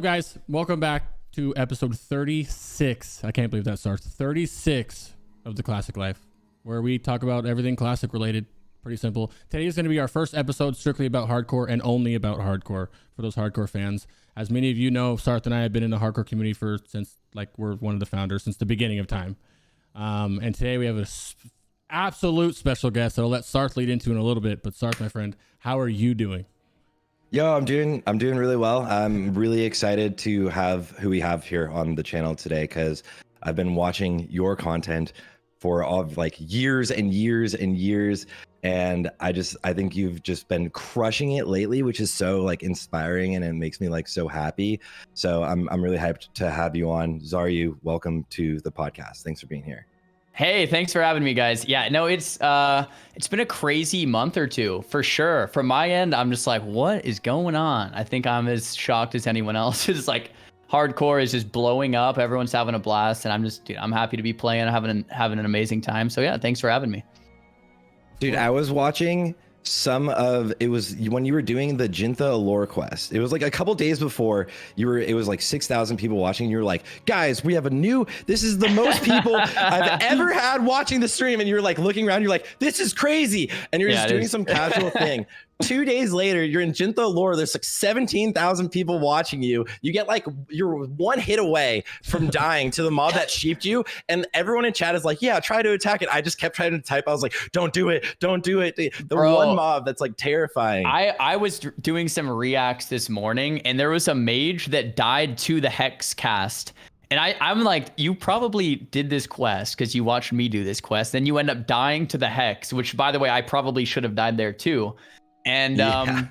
Guys, welcome back to episode 36. I can't believe that starts 36 of the Classic Life, where we talk about everything classic related. Pretty simple. Today is going to be our first episode strictly about hardcore and only about hardcore for those hardcore fans. As many of you know, Sarthe and I have been in the hardcore community since we're one of the founders since the beginning of time. And today we have an absolute special guest that I'll let Sarthe lead into in a little bit. But Sarthe, my friend, how are you doing? Yo, I'm doing really well. I'm really excited to have who we have here on the channel today because I've been watching your content for years and years and years, and I think you've just been crushing it lately, which is so inspiring, and it makes me so happy. So I'm really hyped to have you on. Xaryu, welcome to the podcast. Thanks for being here. Hey, thanks for having me, guys. Yeah, no, it's been a crazy month or two for sure. From my end, I'm just like, what is going on? I think I'm as shocked as anyone else. It's hardcore is just blowing up. Everyone's having a blast, and I'm happy to be playing, having an amazing time. So yeah, thanks for having me. Dude, I was watching it was when you were doing the Jintha lore quest. It was a couple days before it was 6,000 people watching, and you were like, guys, we have this is the most people I've ever had watching the stream, and you're looking around, you're like, this is crazy, and you're just doing some casual thing. 2 days later, you're in Jintha lore, there's 17,000 people watching you. You get you're one hit away from dying to the mob that sheeped you, and everyone in chat is like, yeah, try to attack it. I just kept trying to type. I was like, don't do it. The one mob that's terrifying. I was doing some reacts this morning, and there was a mage that died to the Hex cast. And I'm like, you probably did this quest because you watched me do this quest. Then you end up dying to the Hex, which, by the way, I probably should have died there too. And I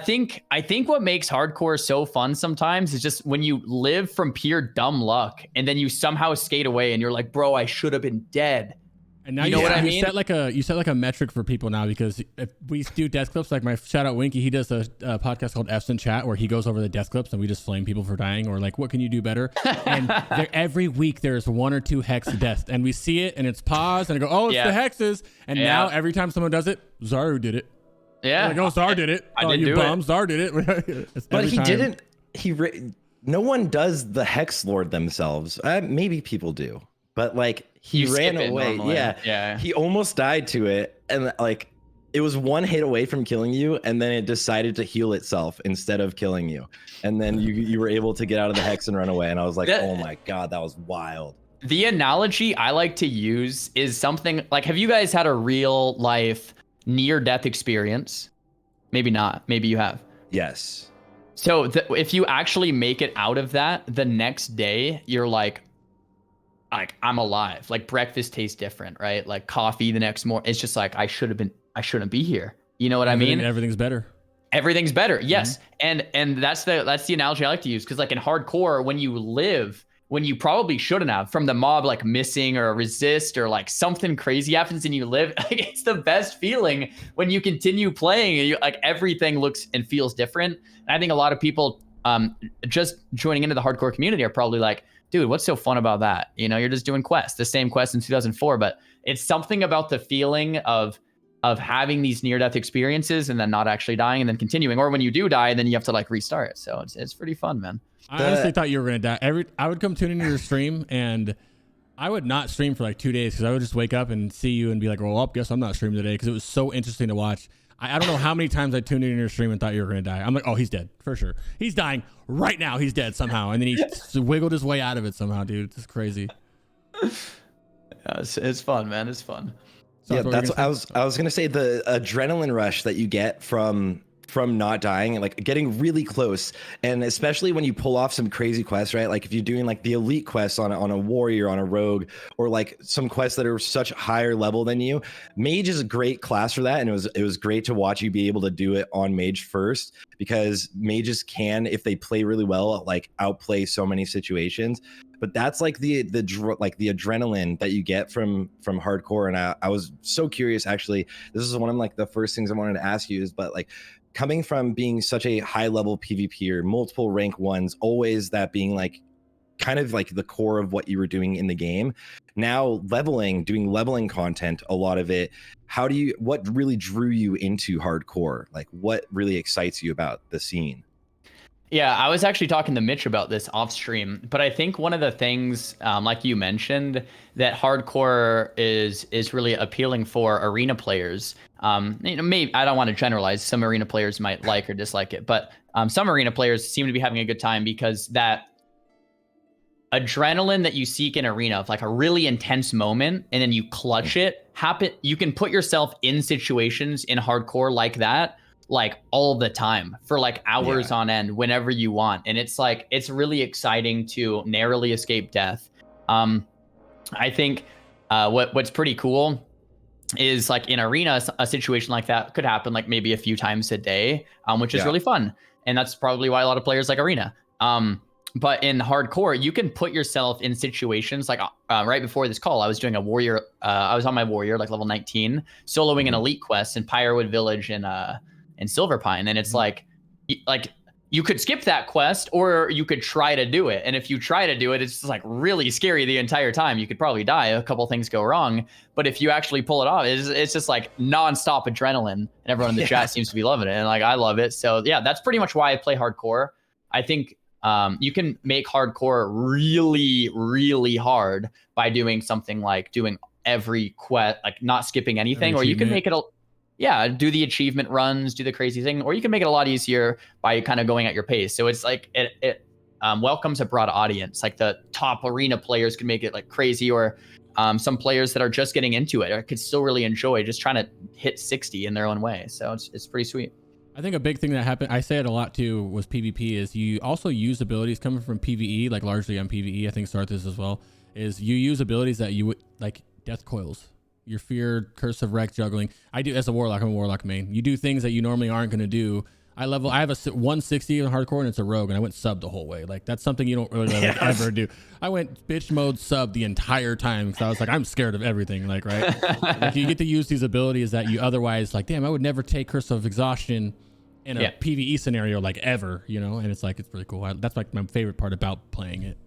think what makes hardcore so fun sometimes is just when you live from pure dumb luck, and then you somehow skate away, and you're like, bro, I should have been dead. And now you know what I mean? You set a metric for people now, because if we do death clips, my shout out Winky, he does a podcast called F's in Chat where he goes over the death clips and we just flame people for dying, or what can you do better? And every week there's one or two hex deaths, and we see it and it's paused and I go, oh, it's the hexes. And now every time someone does it, Xaryu did it. Yeah. Zar did it. I didn't do it. Zar did it. But he didn't. No one does the hex lord themselves. Maybe people do. But he ran away. Yeah. He almost died to it, and it was one hit away from killing you, and then it decided to heal itself instead of killing you. And then you were able to get out of the hex and run away. And I was like, oh my God, that was wild. The analogy I like to use is something have you guys had a real life near death experience? Maybe not. Maybe you have. Yes. So if you actually make it out of that, the next day you're like I'm alive. Breakfast tastes different, right? Coffee the next morning. It's just I shouldn't be here. You know what I mean? Everything's better. Everything's better. Yes. Mm-hmm. And that's the analogy I like to use. Cause in hardcore, when you probably shouldn't have, from the mob missing or resist or something crazy happens and you live, it's the best feeling when you continue playing and you everything looks and feels different. And I think a lot of people just joining into the hardcore community are probably dude, what's so fun about that? You're just doing quests, the same quest in 2004, but it's something about the feeling of having these near-death experiences and then not actually dying and then continuing, or when you do die, then you have to restart. So it's pretty fun, man. I honestly thought you were going to die. I would come tune into your stream, and I would not stream for 2 days because I would just wake up and see you and be like, well, I guess I'm not streaming today, because it was so interesting to watch. I don't know how many times I tuned in your stream and thought you were going to die. I'm like, oh, he's dead for sure. He's dying right now. He's dead somehow. And then he wiggled his way out of it somehow, dude. It's just crazy. Yeah, it's fun, man. It's fun. So yeah, that's what I was going to say. The adrenaline rush that you get from not dying and getting really close, and especially when you pull off some crazy quests, right? If you're doing the elite quests on a warrior, on a rogue, or some quests that are such higher level than you. Mage is a great class for that, and it was great to watch you be able to do it on mage first, because mages can, if they play really well, outplay so many situations. But that's the adrenaline that you get from hardcore. And I was so curious, actually. This is one of the first things I wanted to ask you is, but coming from being such a high level PvPer, multiple rank ones, always that being kind of the core of what you were doing in the game. Now doing leveling content, a lot of it. What really drew you into hardcore? What really excites you about the scene? Yeah, I was actually talking to Mitch about this off stream, but I think one of the things, like you mentioned, that hardcore is really appealing for arena players. Maybe I don't want to generalize. Some arena players might like or dislike it, but some arena players seem to be having a good time because that adrenaline that you seek in arena of like a really intense moment and then you clutch it you can put yourself in situations in hardcore like that like all the time for like hours on end whenever you want, and it's like it's really exciting to narrowly escape death. I think what's pretty cool is like in arena a situation like that could happen like maybe a few times a day, which is really fun, and that's probably why a lot of players like arena. But in hardcore, you can put yourself in situations like right before this call, I was doing a warrior. I was on my warrior, like level 19, soloing an elite quest in Pyrewood Village in Silverpine, and it's like you could skip that quest or you could try to do it. And if you try to do it, it's just like really scary the entire time. You could probably die. A couple things go wrong, but if you actually pull it off, it's just like nonstop adrenaline, and everyone in the chat seems to be loving it, and like I love it. So yeah, that's pretty much why I play hardcore. I think you can make hardcore really, really hard by doing something like doing every quest, like not skipping anything, or you can make it do the achievement runs, do the crazy thing, or you can make it a lot easier by kind of going at your pace. So it's like it welcomes a broad audience. Like the top arena players can make it like crazy, or some players that are just getting into it could still really enjoy just trying to hit 60 in their own way. So it's pretty sweet. I think a big thing that happened, I say it a lot too, was PvP, is you also use abilities coming from PvE, like largely on PvE, I think Sarthe is as well, is you use abilities that you would, like death coils, your fear, curse of wreck, juggling. I do as a warlock, I'm a warlock main. You do things that you normally aren't going to do. I have a 160 in hardcore and it's a rogue, and I went sub the whole way. Like that's something you don't really ever do. I went bitch mode sub the entire time because I was like, I'm scared of everything. Like, right? Like you get to use these abilities that you otherwise like, damn, I would never take curse of exhaustion in a PvE scenario like ever, you know? And it's like, it's really cool. That's like my favorite part about playing it.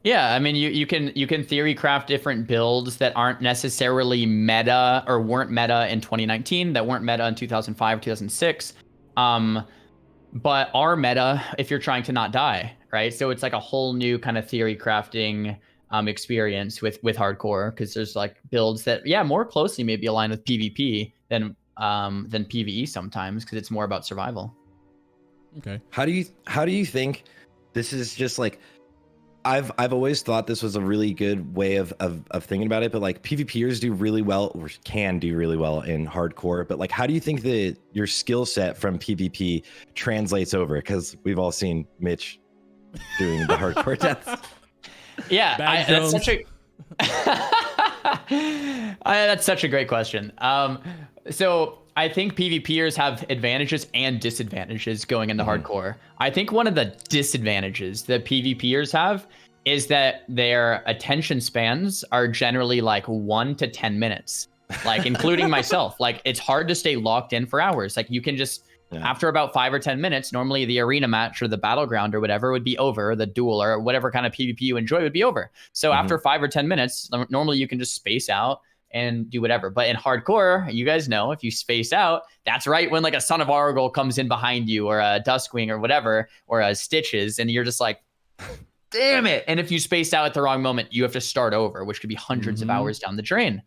Yeah, I mean, you can theory craft different builds that aren't necessarily meta or weren't meta in 2019, that weren't meta in 2005 or 2006, but are meta if you're trying to not die, right? So it's like a whole new kind of theory crafting experience with hardcore, because there's like builds that more closely maybe align with PvP than PvE sometimes, because it's more about survival. Okay. How do you think this is just like? I've always thought this was a really good way of thinking about it, but like PvPers do really well, or can do really well in hardcore. But like, how do you think that your skill set from PvP translates over? Because we've all seen Mitch doing the hardcore deaths. Yeah, that's such a that's such a great question. So I think PvPers have advantages and disadvantages going into hardcore. I think one of the disadvantages that PvPers have is that their attention spans are generally like 1 to 10 minutes, like including myself. Like it's hard to stay locked in for hours. Like you can just, after about 5 or 10 minutes, normally the arena match or the battleground or whatever would be over, the duel or whatever kind of PvP you enjoy would be over. So after 5 or 10 minutes, normally you can just space out and do whatever. But in hardcore, you guys know, if you space out, that's right when like a Son of Argol comes in behind you, or a Duskwing or whatever, or a Stitches, and you're just like, damn it. And if you space out at the wrong moment, you have to start over, which could be hundreds of hours down the drain.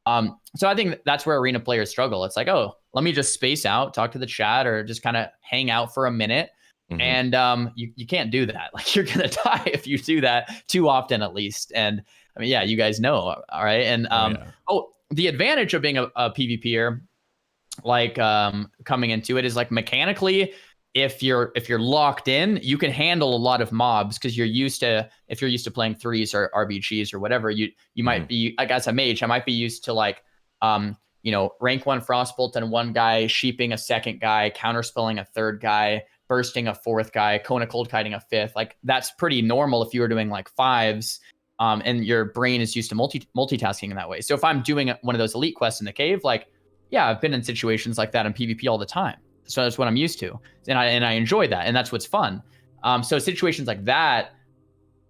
So I think that's where arena players struggle. It's like, oh, let me just space out, talk to the chat, or just kind of hang out for a minute. And you can't do that. Like you're going to die if you do that too often, at least. And I mean, yeah, you guys know. All right. And the advantage of being a PvPer, like coming into it, is like mechanically, if you're locked in, you can handle a lot of mobs, because if you're used to playing threes or RBGs or whatever, you might be, like as a mage, I might be used to like rank 1 Frostbolt and one guy, sheeping a second guy, counterspelling a third guy, bursting a fourth guy, Kona cold kiting a fifth. Like that's pretty normal if you were doing like fives. And your brain is used to multitasking in that way. So if I'm doing one of those elite quests in the cave, like, yeah, I've been in situations like that in PvP all the time. So that's what I'm used to. And I enjoy that. And that's what's fun. So situations like that,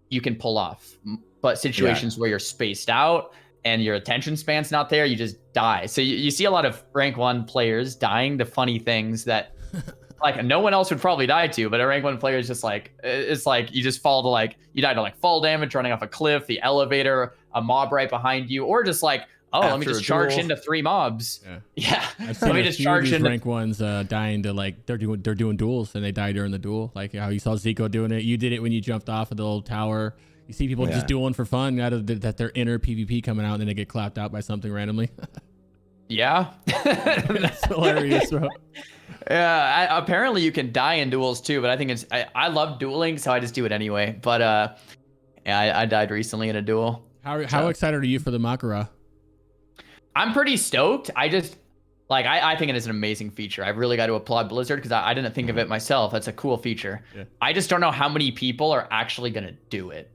you can pull off. But situations where you're spaced out and your attention span's not there, you just die. So you see a lot of rank 1 players dying to funny things that like no one else would probably die to, but a rank 1 player is just like, it's like you just fall to like, you die to like fall damage, running off a cliff, the elevator, a mob right behind you, or just like, oh, let me just charge into 3 mobs. Yeah. Let me just charge into rank 1s dying to like they're doing duels and they die during the duel. Like how you saw Zico doing it. You did it when you jumped off of the old tower. You see people just dueling for fun out of that their inner PvP coming out and then they get clapped out by something randomly. Yeah. That's hilarious, bro. Yeah, apparently you can die in duels too, but I think I love dueling, so I just do it anyway. But yeah, I died recently in a duel. How excited are you for the Makara? I'm pretty stoked. I just like I think it is an amazing feature. I've really got to applaud Blizzard because I didn't think of it myself. That's a cool feature. Yeah. I just don't know how many people are actually gonna do it.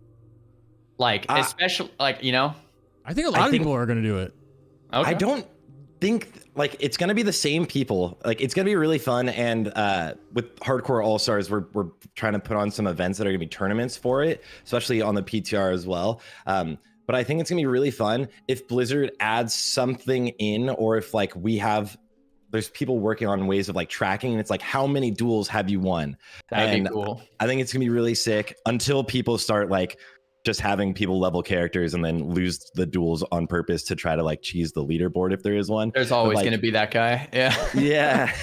Like especially like, you know. I think a lot of people are gonna do it. Okay. I don't think like it's gonna be the same people. Like it's gonna be really fun, and with Hardcore All Stars, we're trying to put on some events that are gonna be tournaments for it, especially on the PTR as well. But I think it's gonna be really fun if Blizzard adds something in, or if like there's people working on ways of like tracking, and it's like how many duels have you won? That'd be cool. I think it's gonna be really sick until people start like just having people level characters and then lose the duels on purpose to try to like cheese the leaderboard if there is one. There's always going to be that guy. Yeah. Yeah.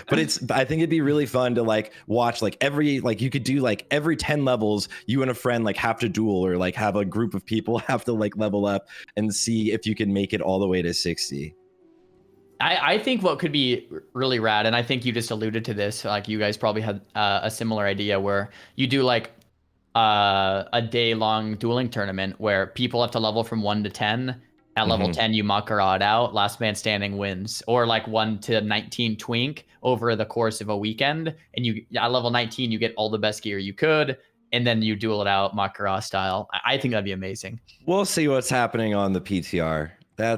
But I think it'd be really fun to like watch like you could do like every 10 levels, you and a friend like have to duel, or like have a group of people have to like level up and see if you can make it all the way to 60. I think what could be really rad, and I think you just alluded to this, like you guys probably had a similar idea where you do like a day-long dueling tournament where people have to level from 1 to 10. At level 10, you Makara it out. Last man standing wins. Or like 1 to 19 twink over the course of a weekend. And at level 19, you get all the best gear you could. And then you duel it out Makara style. I think that'd be amazing. We'll see what's happening on the PTR. I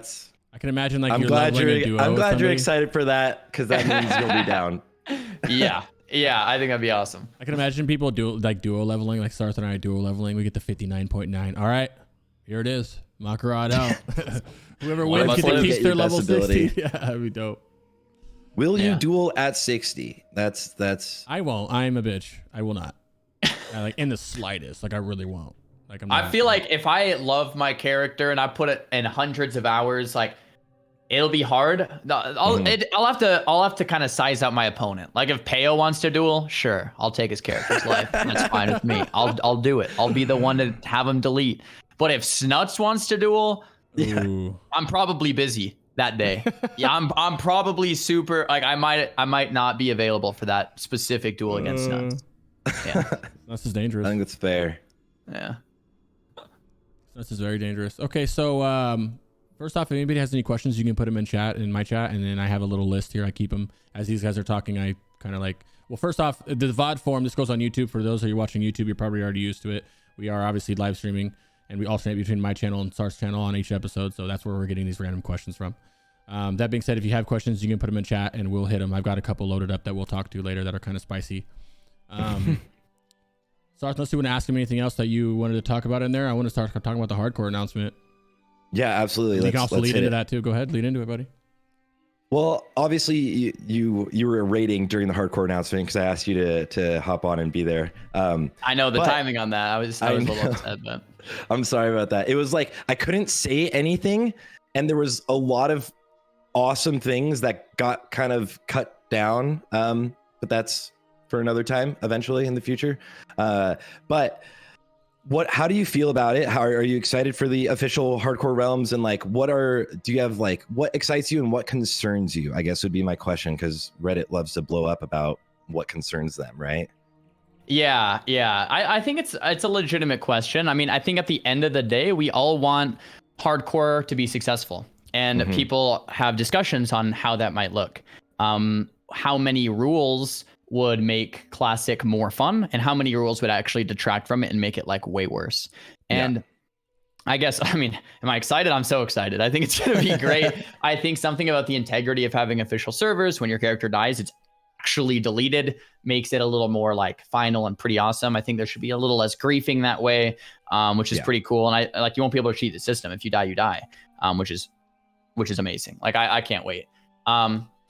can imagine like I'm glad you're excited for that, because that means you'll be down. Yeah. Yeah, I think that'd be awesome. I can imagine people duo leveling, like Sarthe and I duo leveling. We get to 59.9. All right, here it is. Makara it out. Whoever wins gets their level 60. Yeah, that'd be dope. Will you duel at 60? That's. I won't. I'm a bitch. I will not. Like in the slightest. Like I really won't. Like I feel like if I love my character and I put it in hundreds of hours, like it'll be hard. I'll have to kind of size out my opponent. Like if Peo wants to duel, sure, I'll take his character's life. That's fine with me. I'll do it. I'll be the one to have him delete. But if Snuts wants to duel, I'm probably busy that day. Yeah, I'm probably super like I might not be available for that specific duel against Snuts. Yeah, Snuts is dangerous. I think that's fair. Yeah, Snuts is very dangerous. Okay, so first off, if anybody has any questions, you can put them in my chat, and then I have a little list here. I keep them as these guys are talking. I kind of like, well, first off, the VOD form, this goes on YouTube. For those of you watching YouTube, you're probably already used to it. We are obviously live streaming, and we alternate between my channel and Sart's channel on each episode, so that's where we're getting these random questions from. That being said, if you have questions, you can put them in chat, and we'll hit them. I've got a couple loaded up that we'll talk to later that are kind of spicy. Sarthe, unless you want to ask him anything else that you wanted to talk about in there, I want to start talking about the hardcore announcement. Yeah, absolutely. You can also lead into that too. Go ahead, lead into it, buddy. Well, obviously you were rating during the hardcore announcement because I asked you to hop on and be there. I know the timing on that. I was a little upset, but I'm sorry about that. It was like I couldn't say anything, and there was a lot of awesome things that got kind of cut down. But that's for another time, eventually in the future. But how do you feel about it? How are you excited for the official Hardcore Realms, and like what excites you and what concerns you, I guess would be my question, because Reddit loves to blow up about what concerns them, right? Yeah. I think it's a legitimate question. I mean, I think at the end of the day, we all want hardcore to be successful, and people have discussions on how that might look. How many rules would make classic more fun, and how many rules would actually detract from it and make it like way worse. And I guess, I mean, am I excited? I'm so excited. I think it's going to be great. I think something about the integrity of having official servers, when your character dies, it's actually deleted, makes it a little more like final and pretty awesome. I think there should be a little less griefing that way, which is pretty cool. And I like, you won't be able to cheat the system. If you die, you die, which is amazing. Like I can't wait.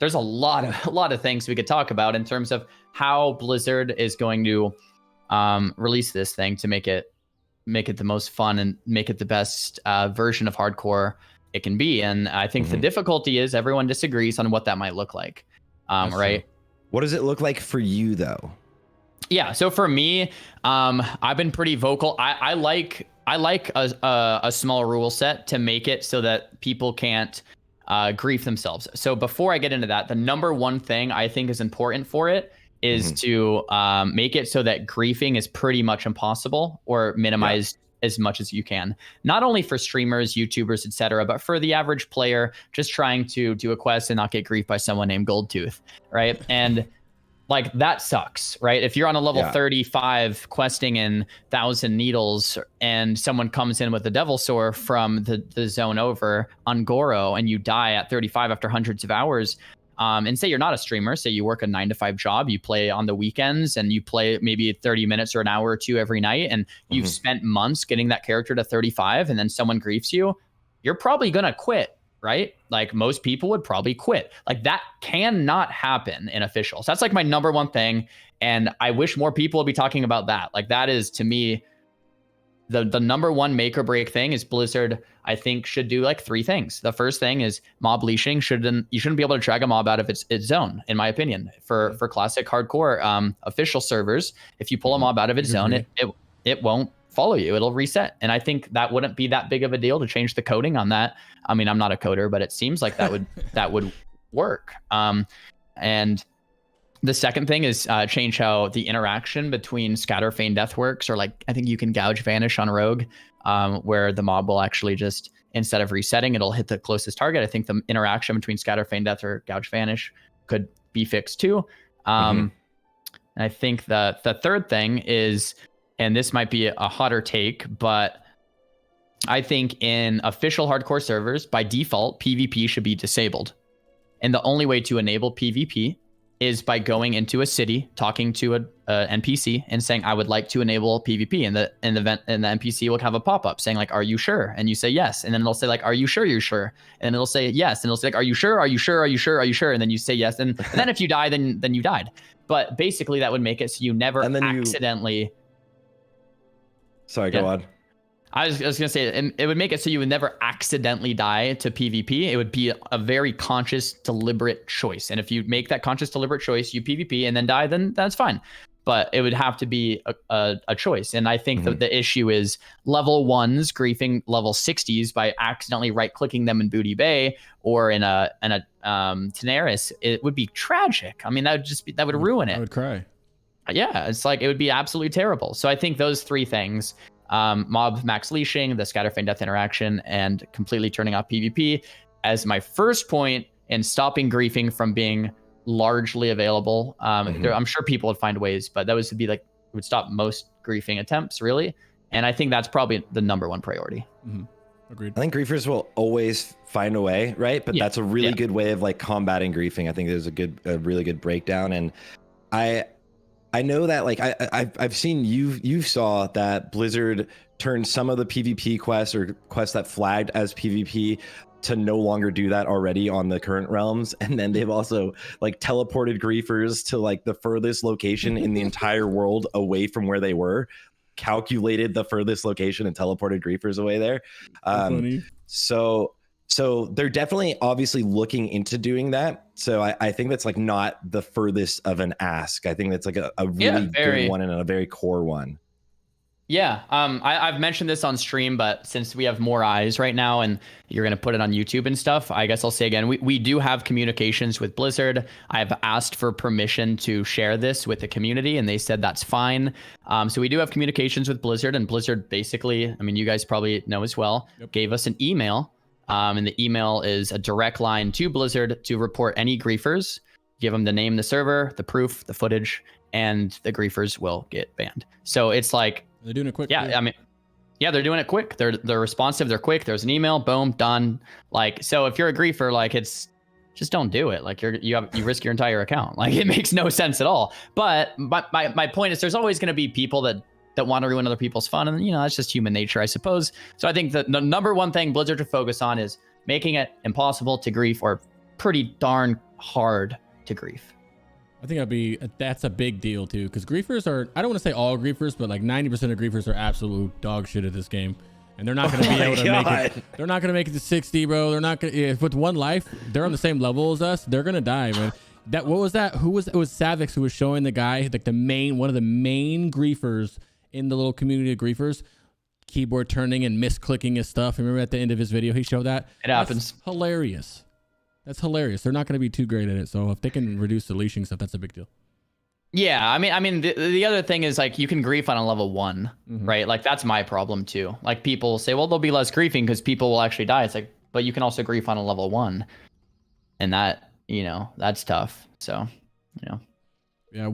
there's a lot of things we could talk about in terms of how Blizzard is going to release this thing to make it the most fun and make it the best version of hardcore it can be. And I think the difficulty is everyone disagrees on what that might look like. Right? What does it look like for you though? Yeah. So for me, I've been pretty vocal. I like a small rule set to make it so that people can't grief themselves. So before I get into that, the number one thing I think is important for it is to make it so that griefing is pretty much impossible or minimized as much as you can. Not only for streamers, YouTubers, etc., but for the average player just trying to do a quest and not get griefed by someone named Goldtooth, right? And like that sucks, right? If you're on a level 35 questing in 1,000 needles and someone comes in with a devil sore from the zone over on Goro and you die at 35 after hundreds of hours, and say you're not a streamer, say you work a 9-to-5 job, you play on the weekends and you play maybe 30 minutes or an hour or two every night, and you've spent months getting that character to 35 and then someone griefs you, you're probably going to quit, right? Like most people would probably quit. Like that cannot happen in officials. That's like my number one thing. And I wish more people would be talking about that. Like that is, to me, the number one make or break thing is Blizzard, I think, should do like 3 things. The first thing is mob leashing. You shouldn't be able to drag a mob out of its zone, in my opinion. For classic hardcore official servers, if you pull a mob out of its zone, it won't follow you. It'll reset. And I think that wouldn't be that big of a deal to change the coding on that. I mean, I'm not a coder, but it seems like that would work. And the second thing is change how the interaction between Scatter, Feign, Death works, or like I think you can gouge vanish on Rogue, where the mob will actually just, instead of resetting, it'll hit the closest target. I think the interaction between Scatter, Feign, Death, or gouge vanish could be fixed too. And I think the third thing is, and this might be a hotter take, but I think in official hardcore servers, by default, PvP should be disabled. And the only way to enable PvP is by going into a city, talking to a NPC and saying, I would like to enable PvP. And the NPC will have a pop-up saying like, are you sure? And you say yes. And then it'll say like, are you sure you're sure? And then it'll say yes. And it'll say like, are you sure? Are you sure? Are you sure? Are you sure? And then you say yes. And then if you die, then you died. But basically that would make it so you never accidentally... Sorry, go on. I was going to say, it would make it so you would never accidentally die to PvP. It would be a very conscious, deliberate choice. And if you make that conscious, deliberate choice, you PvP and then die, then that's fine. But it would have to be a choice. And I think the issue is level 1s griefing level 60s by accidentally right-clicking them in Booty Bay or in a Tenaris. It would be tragic. I mean, that would ruin it. I would cry. Yeah, it's like, it would be absolutely terrible. So I think those 3 things, mob max leashing, the Scatter, Feign, Death interaction, and completely turning off PvP as my first point in stopping griefing from being largely available. I'm sure people would find ways, but that would stop most griefing attempts, really. And I think that's probably the number one priority. Agreed. I think griefers will always find a way, right? But that's a really good way of like combating griefing. I think there's a really good breakdown. And I know that like I've seen you saw that Blizzard turned some of the PvP quests or quests that flagged as PvP to no longer do that already on the current realms. And then they've also like teleported griefers to like the furthest location in the entire world away from where they were, calculated the furthest location and teleported griefers away there. So they're definitely obviously looking into doing that. So I think that's like not the furthest of an ask. I think that's like a really good one and a very core one. Yeah, I've mentioned this on stream, but since we have more eyes right now and you're going to put it on YouTube and stuff, I guess I'll say again, we do have communications with Blizzard. I've asked for permission to share this with the community, and they said that's fine. So we do have communications with Blizzard, and Blizzard basically, I mean, you guys probably know as well, gave us an email. And the email is a direct line to Blizzard to report any griefers, give them the name, the server, the proof, the footage, and the griefers will get banned. So it's like, they're doing it quick. Yeah, I mean, yeah, they're doing it quick. They're responsive. They're quick. There's an email. Boom, done. Like, so if you're a griefer, like, it's just don't do it. Like, you risk your entire account. Like, it makes no sense at all. But my point is, there's always going to be people that want to ruin other people's fun, and that's just human nature, I suppose. So I think the number one thing Blizzard to focus on is making it impossible to grief, or pretty darn hard to grief. I think that's a big deal too, because griefers are, I don't want to say all griefers, but like 90% of griefers are absolute dog shit at this game. And they're not going to be able to make it. They're not going to make it to 60, bro. They're not going to, if with one life, they're on the same level as us, they're going to die, man. What was that? It was Savix who was showing the guy, like one of the main griefers in the little community of griefers, keyboard turning and misclicking his stuff. Remember at the end of his video, he showed that? It happens. Hilarious. That's hilarious. They're not going to be too great at it. So if they can reduce the leashing stuff, that's a big deal. Yeah, I mean, the other thing is like you can grief on a level 1, right? Like that's my problem too. Like people say, well, there'll be less griefing because people will actually die. It's like, but you can also grief on a level 1, and that, you know, that's tough. So, you know.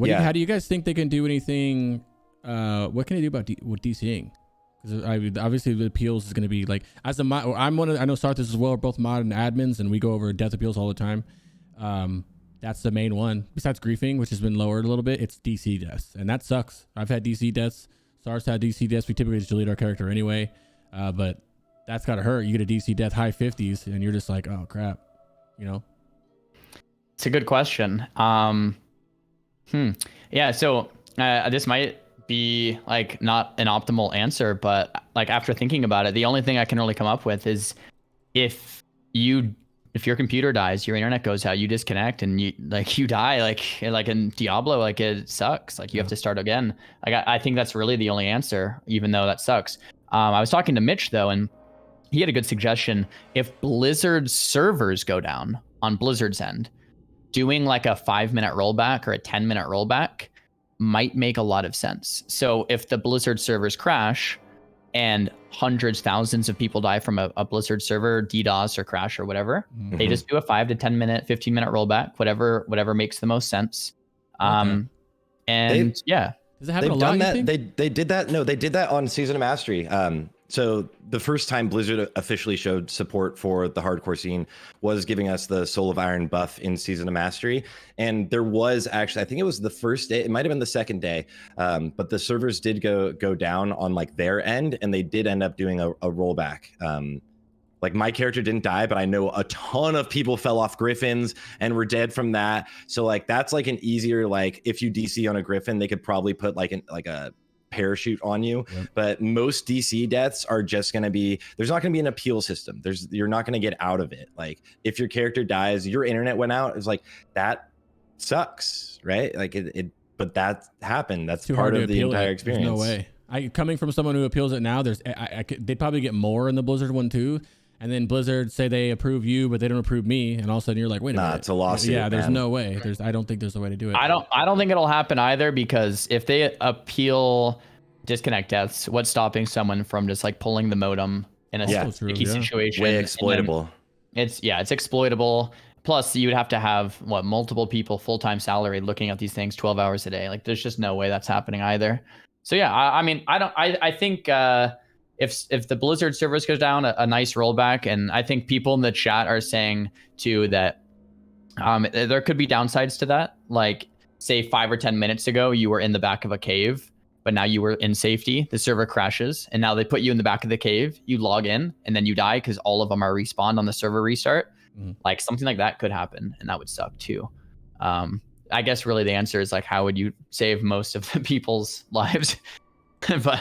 Yeah. How do you guys think they can do anything? What can they do about with DCing? Because obviously the appeals is going to be like, as a mod, I know Sarthe as well. We're both mod and admins, and we go over death appeals all the time. That's the main one. Besides griefing, which has been lowered a little bit, it's DC deaths, and that sucks. I've had DC deaths. Sarthe had DC deaths. We typically just delete our character anyway, but that's gotta hurt. You get a DC death high 50s, and you're just like, oh crap, you know. It's a good question. Yeah. So this might be like not an optimal answer, but like after thinking about it, the only thing I can really come up with is if your computer dies, your internet goes out, you disconnect, and you die, like in Diablo, like it sucks. Like you have to start again. Like I think that's really the only answer, even though that sucks. I was talking to Mitch though, and he had a good suggestion. If Blizzard's servers go down on Blizzard's end, doing like a 5-minute rollback or a 10-minute rollback might make a lot of sense. So if the Blizzard servers crash and hundreds, thousands of people die from a Blizzard server DDoS or crash or whatever, they just do a 5 to 10 minute, 15-minute rollback, whatever makes the most sense. Okay. And yeah, does it happen a lot? Done that. They did that. No, they did that on Season of Mastery. So the first time Blizzard officially showed support for the hardcore scene was giving us the Soul of Iron buff in Season of Mastery. And there was actually, I think it was the first day, it might have been the second day, but the servers did go down on like their end, and they did end up doing a rollback. Like my character didn't die, but I know a ton of people fell off griffins and were dead from that. So like that's like an easier, like if you DC on a griffin, they could probably put like a parachute on you. Yep. But most DC deaths are just going to be, there's not going to be an appeal system. You're not going to get out of it. Like if your character dies, your internet went out, it's like that sucks, right? Like but that happened. That's part of the entire experience. There's no way. Coming from someone who appeals it now, they'd probably get more in the Blizzard one too. And then Blizzard say they approve you, but they don't approve me, and all of a sudden you're like, wait a minute. It's a lawsuit. Yeah, there's no way. I don't think there's a way to do it. I don't think it'll happen either, because if they appeal disconnect deaths, what's stopping someone from just like pulling the modem in a sticky situation? Way exploitable. It's exploitable. Plus, you would have to have multiple people full-time salary looking at these things 12 hours a day. Like, there's just no way that's happening either. So yeah, I think. If the Blizzard servers goes down, a nice rollback, and I think people in the chat are saying too that there could be downsides to that. Like, say 5 or 10 minutes ago, you were in the back of a cave, but now you were in safety. The server crashes, and now they put you in the back of the cave. You log in, and then you die because all of them are respawned on the server restart. Like something like that could happen, and that would suck too. I guess really the answer is like, how would you save most of the people's lives? But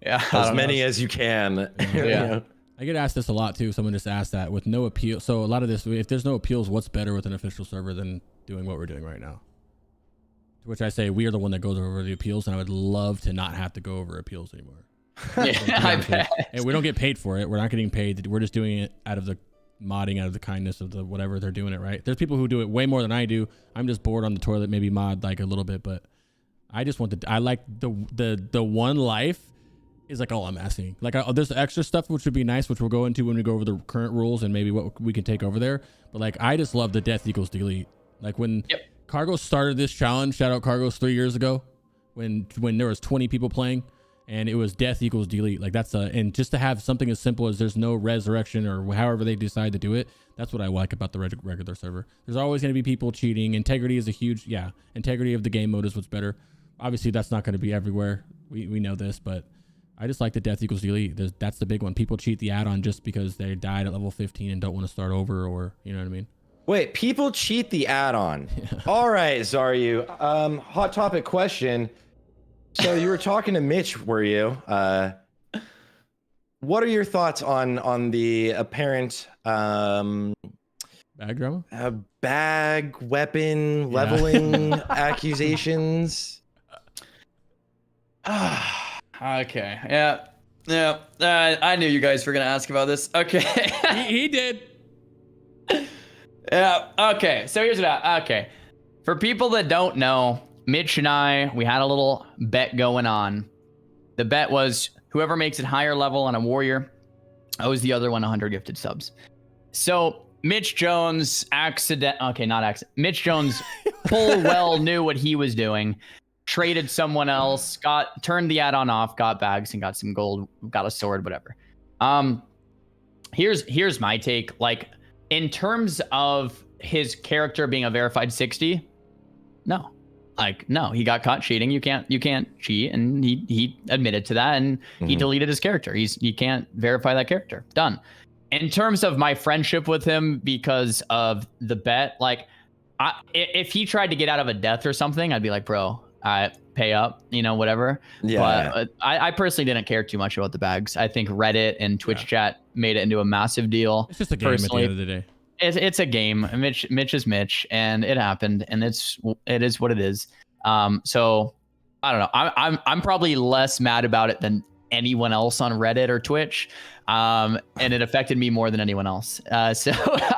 yeah, as many as you can. Yeah. I get asked this a lot too. Someone just asked that with no appeal. So a lot of this, if there's no appeals, what's better with an official server than doing what we're doing right now? To which I say, we are the one that goes over the appeals, and I would love to not have to go over appeals anymore. Yeah, I bet. And we don't get paid for it. We're not getting paid. We're just doing it out of the modding, out of the kindness of the whatever they're doing it, right? There's people who do it way more than I do. I'm just bored on the toilet, maybe mod like a little bit, but I just want I like the one life is like all I'm asking. Like there's extra stuff which would be nice, which we'll go into when we go over the current rules and maybe what we can take over there. But like I just love the death equals delete. Like when Cargos started this challenge, shout out Cargos 3 years ago, when there was 20 people playing and it was death equals delete. Like that's and just to have something as simple as there's no resurrection or however they decide to do it. That's what I like about the regular server. There's always going to be people cheating. Integrity is a huge, integrity of the game mode is what's better. Obviously that's not going to be everywhere. We know this, but I just like the death equals delete. That's the big one. People cheat the add-on just because they died at level 15 and don't want to start over, or you know what I mean? Wait, people cheat the add-on. All right, Xaryu. Hot topic question. So you were talking to Mitch, were you? What are your thoughts on the apparent Bag drama? bag weapon leveling accusations? Okay. Yeah. I knew you guys were gonna ask about this. Okay. he did. Yeah. Okay. So here's what. Okay. For people that don't know, Mitch and we had a little bet going on. The bet was whoever makes it higher level on a warrior owes the other one 100 gifted subs. So Mitch Jones Mitch Jones full well knew what he was doing. Traded someone else, turned the add-on off, got bags and got some gold, got a sword, whatever. Here's my take. Like, in terms of his character being a verified 60, no. Like, no, he got caught cheating. You can't cheat, and he admitted to that, and he deleted his character. You can't verify that character. Done. In terms of my friendship with him because of the bet, like, if he tried to get out of a death or something, I'd be like, bro, pay up, whatever. Yeah. But I personally didn't care too much about the bags. I think Reddit and Twitch chat made it into a massive deal. It's just a game personally. At the end of the day. It's a game. Mitch is Mitch, and it happened, and it is what it is. So I don't know. I'm probably less mad about it than anyone else on Reddit or Twitch. And it affected me more than anyone else. So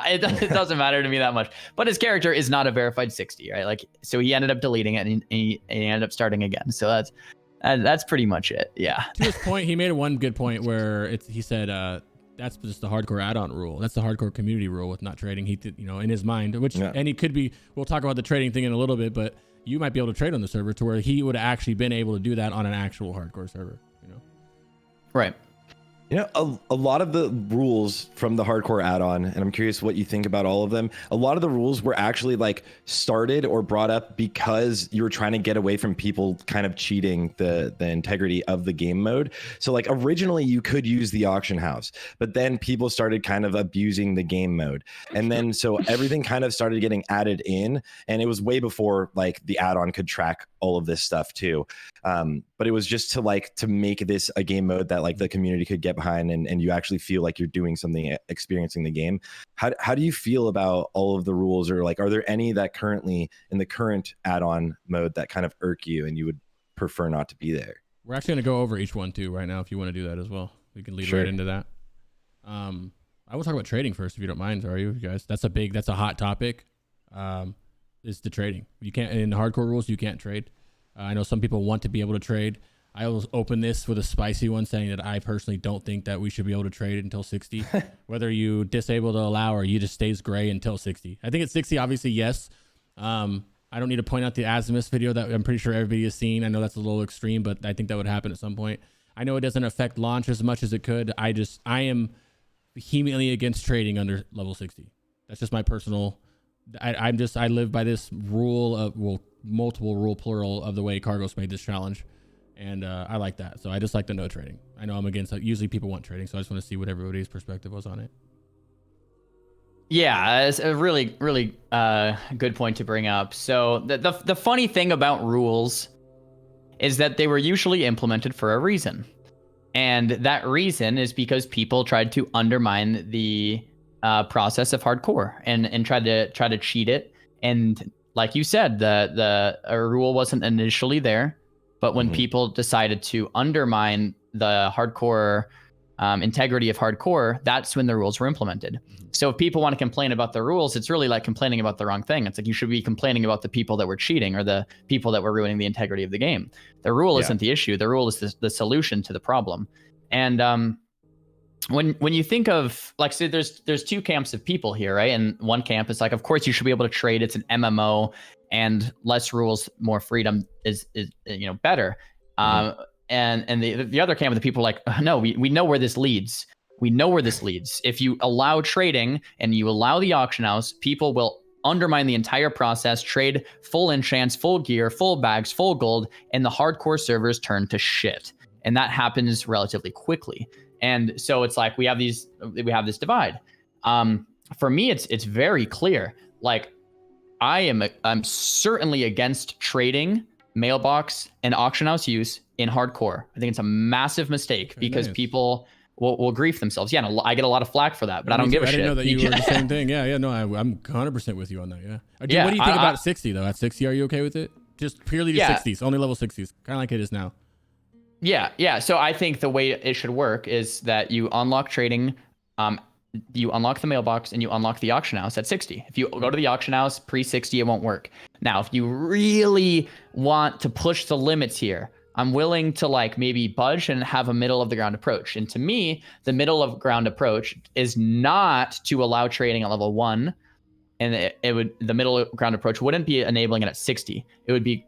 it doesn't matter to me that much. But his character is not a verified 60, right? Like, so he ended up deleting it, and he ended up starting again. So that's pretty much it. Yeah. To his point, he made one good point where he said that's just the hardcore add-on rule. That's the hardcore community rule with not trading. He did, in his mind, and he could be. We'll talk about the trading thing in a little bit, but you might be able to trade on the server to where he would have actually been able to do that on an actual hardcore server. Right. A lot of the rules from the hardcore add-on, and I'm curious what you think about all of them. A lot of the rules were actually like started or brought up because you were trying to get away from people kind of cheating the integrity of the game mode. So like originally you could use the auction house, but then people started kind of abusing the game mode. And then so everything kind of started getting added in, and it was way before like the add-on could track all of this stuff too. But it was just to make this a game mode that like the community could get behind, and you actually feel like you're doing something, experiencing the game. How do you feel about all of the rules, or like, are there any that currently in the current add-on mode that kind of irk you and you would prefer not to be there? We're actually going to go over each one too right now. If you want to do that as well, we can lead right into that. I will talk about trading first, if you don't mind. Are you guys? That's a hot topic. Is the trading. You can't, in the hardcore rules, you can't trade. I know some people want to be able to trade. I will open this with a spicy one saying that I personally don't think that we should be able to trade until 60. Whether you disable to allow or you just stays gray until 60. I think at 60, obviously, yes. I don't need to point out the Azimuth video that I'm pretty sure everybody has seen. I know that's a little extreme, but I think that would happen at some point. I know it doesn't affect launch as much as it could. I am vehemently against trading under level 60. That's just my personal... I live by this rule of, multiple rule plural of the way Cargos made this challenge, and I like that. So I just like the no trading. I know I'm against that. Usually people want trading, so I just want to see what everybody's perspective was on it. Yeah, it's a really, really good point to bring up. So the funny thing about rules is that they were usually implemented for a reason, and that reason is because people tried to undermine the process of hardcore and try to cheat it. And like you said, the rule wasn't initially there, but when people decided to undermine the hardcore integrity of hardcore, that's when the rules were implemented. So if people want to complain about the rules, it's really like complaining about the wrong thing. It's like you should be complaining about the people that were cheating or the people that were ruining the integrity of the game. The rule isn't the issue. The rule is the solution to the problem. And when you think of, like, say there's two camps of people here, right? And one camp is like, of course you should be able to trade. It's an MMO, and less rules, more freedom is better. And the other camp of the people are like, no, we know where this leads. We know where this leads. If you allow trading and you allow the auction house, people will undermine the entire process, trade full enchants, full gear, full bags, full gold, and the hardcore servers turn to shit. And that happens relatively quickly. And so it's like we have this divide. for me, it's very clear. Like, I'm certainly against trading mailbox and auction house use in hardcore. I think it's a massive mistake because people will grief themselves. Yeah, no, I get a lot of flack for that, but I don't give a shit. I didn't know that you were the same thing. Yeah, no, I'm 100% with you on that. Yeah. What do you think about 60 though? At 60, are you okay with it? Just purely to 60s, only level 60s, kind of like it is now. Yeah. So I think the way it should work is that you unlock trading, you unlock the mailbox, and you unlock the auction house at 60. If you go to the auction house pre-60, it won't work. Now, if you really want to push the limits here, I'm willing to like maybe budge and have a middle of the ground approach. And to me, the middle of ground approach is not to allow trading at level 1. And the middle ground approach wouldn't be enabling it at 60. It would be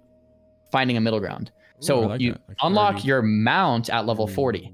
finding a middle ground. So like you unlock your mount at level 40.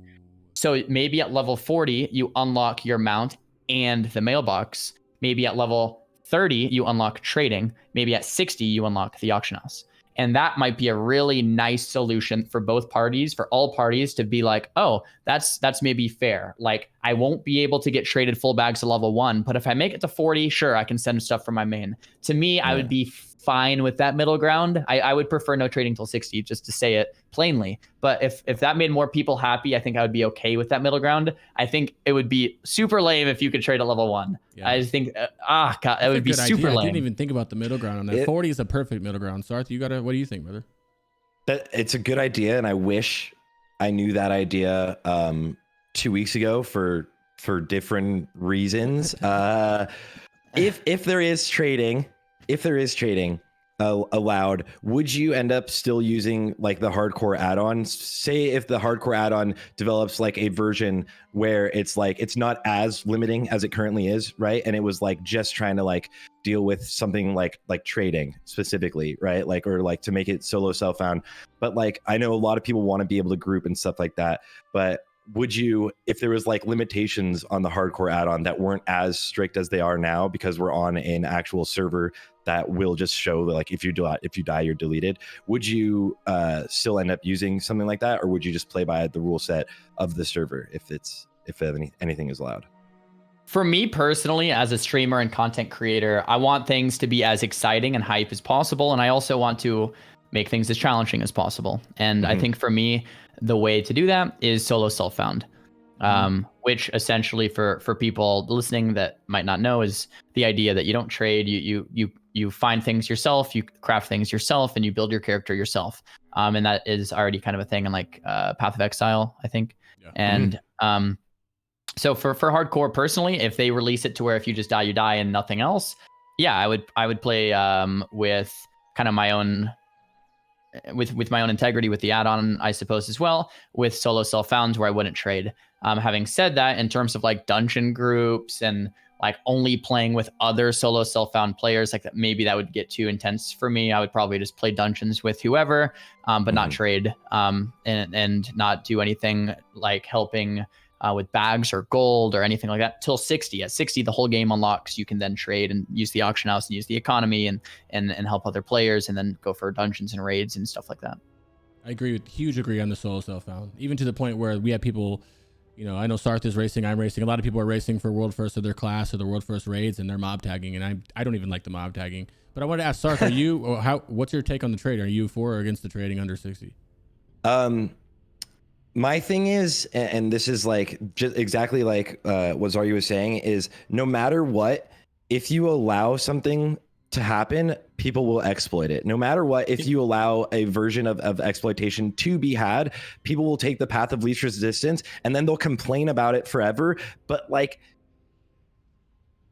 So maybe at level 40, you unlock your mount and the mailbox. Maybe at level 30, you unlock trading. Maybe at 60, you unlock the auction house. And that might be a really nice solution for both parties, for all parties to be like, oh, that's maybe fair. Like, I won't be able to get traded full bags to level 1, but if I make it to 40, sure, I can send stuff from my main. To me, I would be fine with that middle ground. I would prefer no trading till 60, just to say it plainly. But if that made more people happy, I think I would be okay with that middle ground. I think it would be super lame if you could trade at level 1. Yeah. I just think, God, that would be super lame. I didn't even think about the middle ground on that. 40 is a perfect middle ground. Sarthe, what do you think, brother? It's a good idea, and I wish I knew that idea 2 weeks ago for different reasons. If there is trading allowed, would you end up still using like the hardcore add-on? Say if the hardcore add-on develops like a version where it's like it's not as limiting as it currently is, right? And it was like just trying to like deal with something like trading specifically, right? Like, or like to make it solo self-found. But like I know a lot of people want to be able to group and stuff like that, but would you, if there was like limitations on the hardcore add-on that weren't as strict as they are now, because we're on an actual server that will just show like if you die you're deleted, would you still end up using something like that, or would you just play by the rule set of the server if anything is allowed? For me personally, as a streamer and content creator, I want things to be as exciting and hype as possible, and I also want to make things as challenging as possible. And I think for me, the way to do that is solo self-found, which essentially for people listening that might not know is the idea that you don't trade, you find things yourself, you craft things yourself, and you build your character yourself. And that is already kind of a thing in like Path of Exile, I think. Yeah. And so for hardcore personally, if they release it to where if you just die, you die and nothing else, yeah, I would play with kind of my own with my own integrity with the add-on, I suppose, as well, with solo self-found where I wouldn't trade. Having said that, in terms of like dungeon groups and like only playing with other solo self-found players, like that, maybe that would get too intense for me. I would probably just play dungeons with whoever, but not trade, and not do anything like helping with bags or gold or anything like that till 60. At 60, the whole game unlocks. You can then trade and use the auction house and use the economy and help other players, and then go for dungeons and raids and stuff like that. I huge agree on the solo self-found, even to the point where we have people, you know, I know Sarthe is racing, I'm racing. A lot of people are racing for world first of their class or the world first raids, and they're mob tagging, and I don't even like the mob tagging. But I want to ask Sarthe, what's your take on the trade? Are you for or against the trading under 60? My thing is, and this is like just exactly like what Xaryu was saying, is no matter what, if you allow something to happen, people will exploit it. No matter what, if you allow a version of exploitation to be had, people will take the path of least resistance, and then they'll complain about it forever. But like,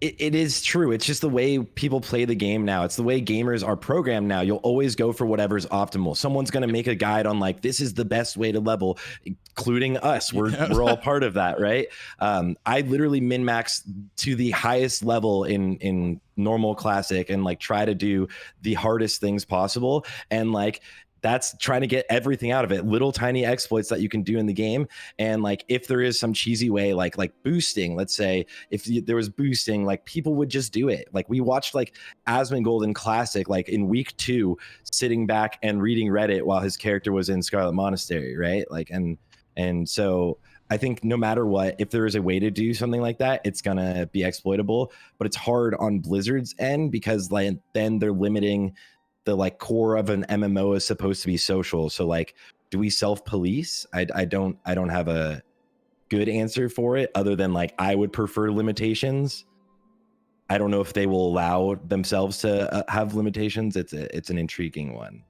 it is true. It's just the way people play the game now. It's the way gamers are programmed now. You'll always go for whatever's optimal. Someone's going to make a guide on like, this is the best way to level, including us. We're all part of that, right? I literally min-max to the highest level in normal classic and like try to do the hardest things possible. And like, that's trying to get everything out of it, little tiny exploits that you can do in the game. And like, if there is some cheesy way, like boosting, let's say if there was boosting, like people would just do it. Like we watched like Asmongold in Classic, like in week 2, sitting back and reading Reddit while his character was in Scarlet Monastery, right? Like, and And so I think no matter what, if there is a way to do something like that, it's gonna be exploitable. But it's hard on Blizzard's end because like then they're limiting the like core of an MMO is supposed to be social. So like, do we self-police? I don't have a good answer for it other than like I would prefer limitations. I don't know if they will allow themselves to have limitations. It's an intriguing one.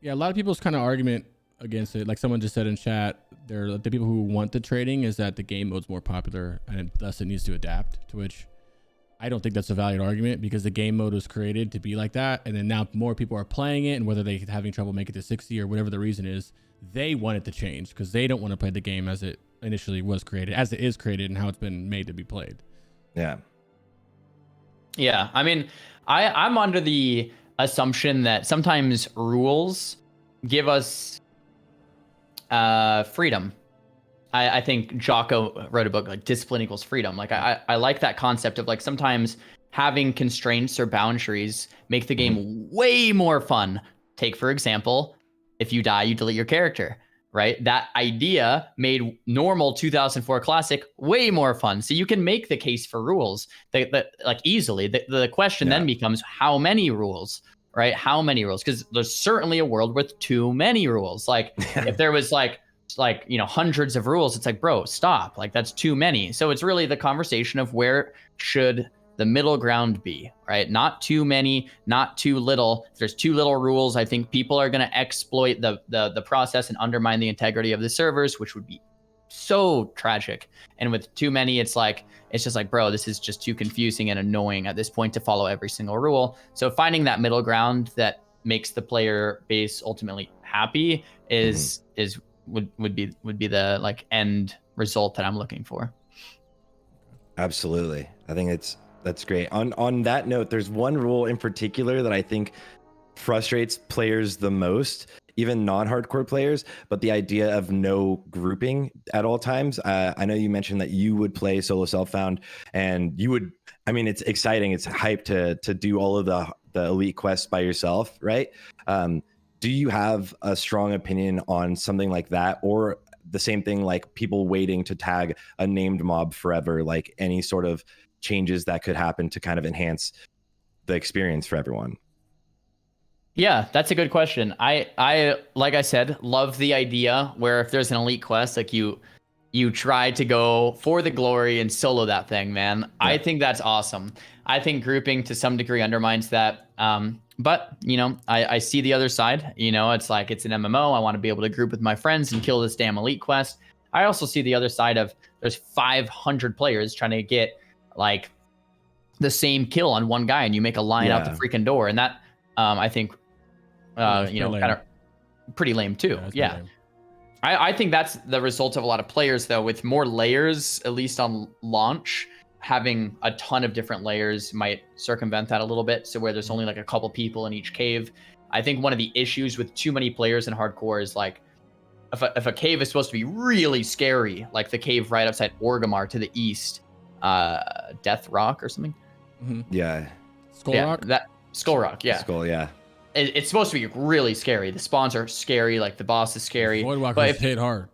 Yeah, a lot of people's kind of argument against it, like someone just said in chat, the people who want the trading is that the game mode's more popular and thus it needs to adapt, to which I don't think that's a valid argument because the game mode was created to be like that, and then now more people are playing it, and whether they're having trouble making it to 60 or whatever the reason is, they want it to change because they don't want to play the game as it initially was created, as it is created, and how it's been made to be played. Yeah. Yeah, I mean, I'm under the assumption that sometimes rules give us freedom. I think Jocko wrote a book like Discipline Equals Freedom. Like I like that concept of like sometimes having constraints or boundaries make the game way more fun. Take, for example, if you die, you delete your character, right? That idea made normal 2004 Classic way more fun. So you can make the case for rules that like easily. The question then becomes how many rules, right? How many rules? Because there's certainly a world with too many rules. Like if there was like hundreds of rules, it's like, bro, stop. Like that's too many. So it's really the conversation of where should the middle ground be, right? Not too many, not too little. If there's too little rules, I think people are going to exploit the process and undermine the integrity of the servers, which would be so tragic. And with too many, it's just like, bro, this is just too confusing and annoying at this point to follow every single rule. So finding that middle ground that makes the player base ultimately happy would be the like end result that I'm looking for. Absolutely. I think that's great. On that note, there's one rule in particular that I think frustrates players the most, even non-hardcore players, but the idea of no grouping at all times. I know you mentioned that you would play solo self-found, and you would, I mean, it's exciting. It's hype to do all of the elite quests by yourself, right? Do you have a strong opinion on something like that, or the same thing like people waiting to tag a named mob forever, like any sort of changes that could happen to kind of enhance the experience for everyone? Yeah, that's a good question. I like I said, love the idea where if there's an elite quest, like you try to go for the glory and solo that thing, man. Yeah. I think that's awesome. I think grouping to some degree undermines that. But I see the other side. It's like it's an MMO. I want to be able to group with my friends and kill this damn elite quest. I also see the other side of there's 500 players trying to get like the same kill on one guy, and you make a line out the freaking door, and that I think kind of pretty lame too. Yeah. Lame. I think that's the result of a lot of players, though, with more layers, at least on launch. Having a ton of different layers might circumvent that a little bit. So where there's only like a couple people in each cave. I think one of the issues with too many players in hardcore is like, if a cave is supposed to be really scary, like the cave right outside Orgrimmar to the east, Death Rock or something. Mm-hmm. Yeah. Rock? Skull Rock, yeah. Skull, yeah. It's supposed to be really scary. The spawns are scary, like the boss is scary. Voidwalkers hit hard.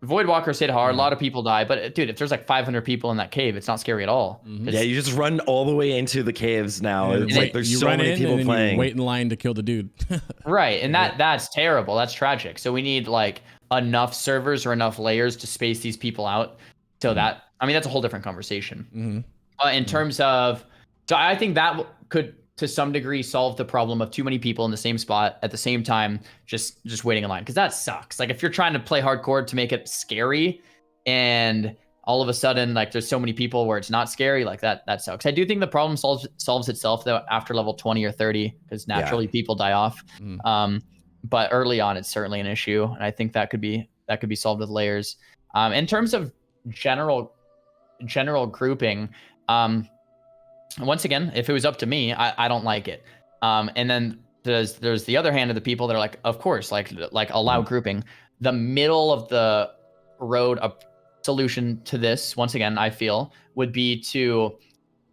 Voidwalkers hit hard. A lot of people die. But dude, if there's like 500 people in that cave, it's not scary at all. Mm-hmm. Yeah, you just run all the way into the caves now. It's like there's so many people playing. You wait in line to kill the dude. Right, and that's terrible. That's tragic. So we need like enough servers or enough layers to space these people out. So that's a whole different conversation. Mm-hmm. But in terms of, so I think that could to some degree solve the problem of too many people in the same spot at the same time, just waiting in line, because that sucks. Like if you're trying to play hardcore to make it scary and all of a sudden like there's so many people where it's not scary, like that sucks. I do think the problem solves itself though after level 20 or 30, because naturally people die off. But early on it's certainly an issue, and I think that could be solved with layers. In terms of general grouping, once again, if it was up to me, I don't like it. And then there's the other hand of the people that are like, of course, like allow grouping. The middle of the road solution to this, once again, I feel, would be to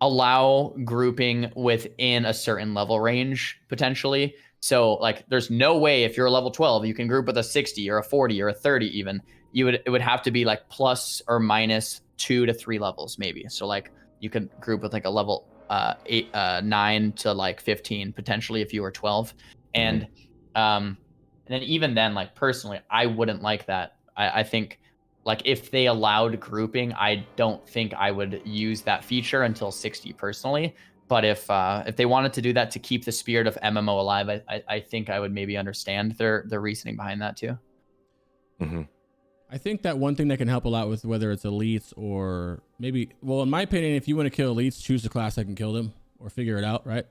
allow grouping within a certain level range, potentially. So like there's no way if you're a level 12, you can group with a 60 or a 40 or a 30 even. it would have to be like plus or minus 2 to 3 levels maybe. So like you could group with like a level 9 to like 15 potentially if you were 12. And then even then, like personally, I wouldn't like that. I think like if they allowed grouping, I don't think I would use that feature until 60 personally. But if they wanted to do that to keep the spirit of MMO alive, I think I would maybe understand their reasoning behind that too. I think that one thing that can help a lot with whether it's elites or maybe, well, in my opinion, if you want to kill elites, choose a class that can kill them or figure it out, right?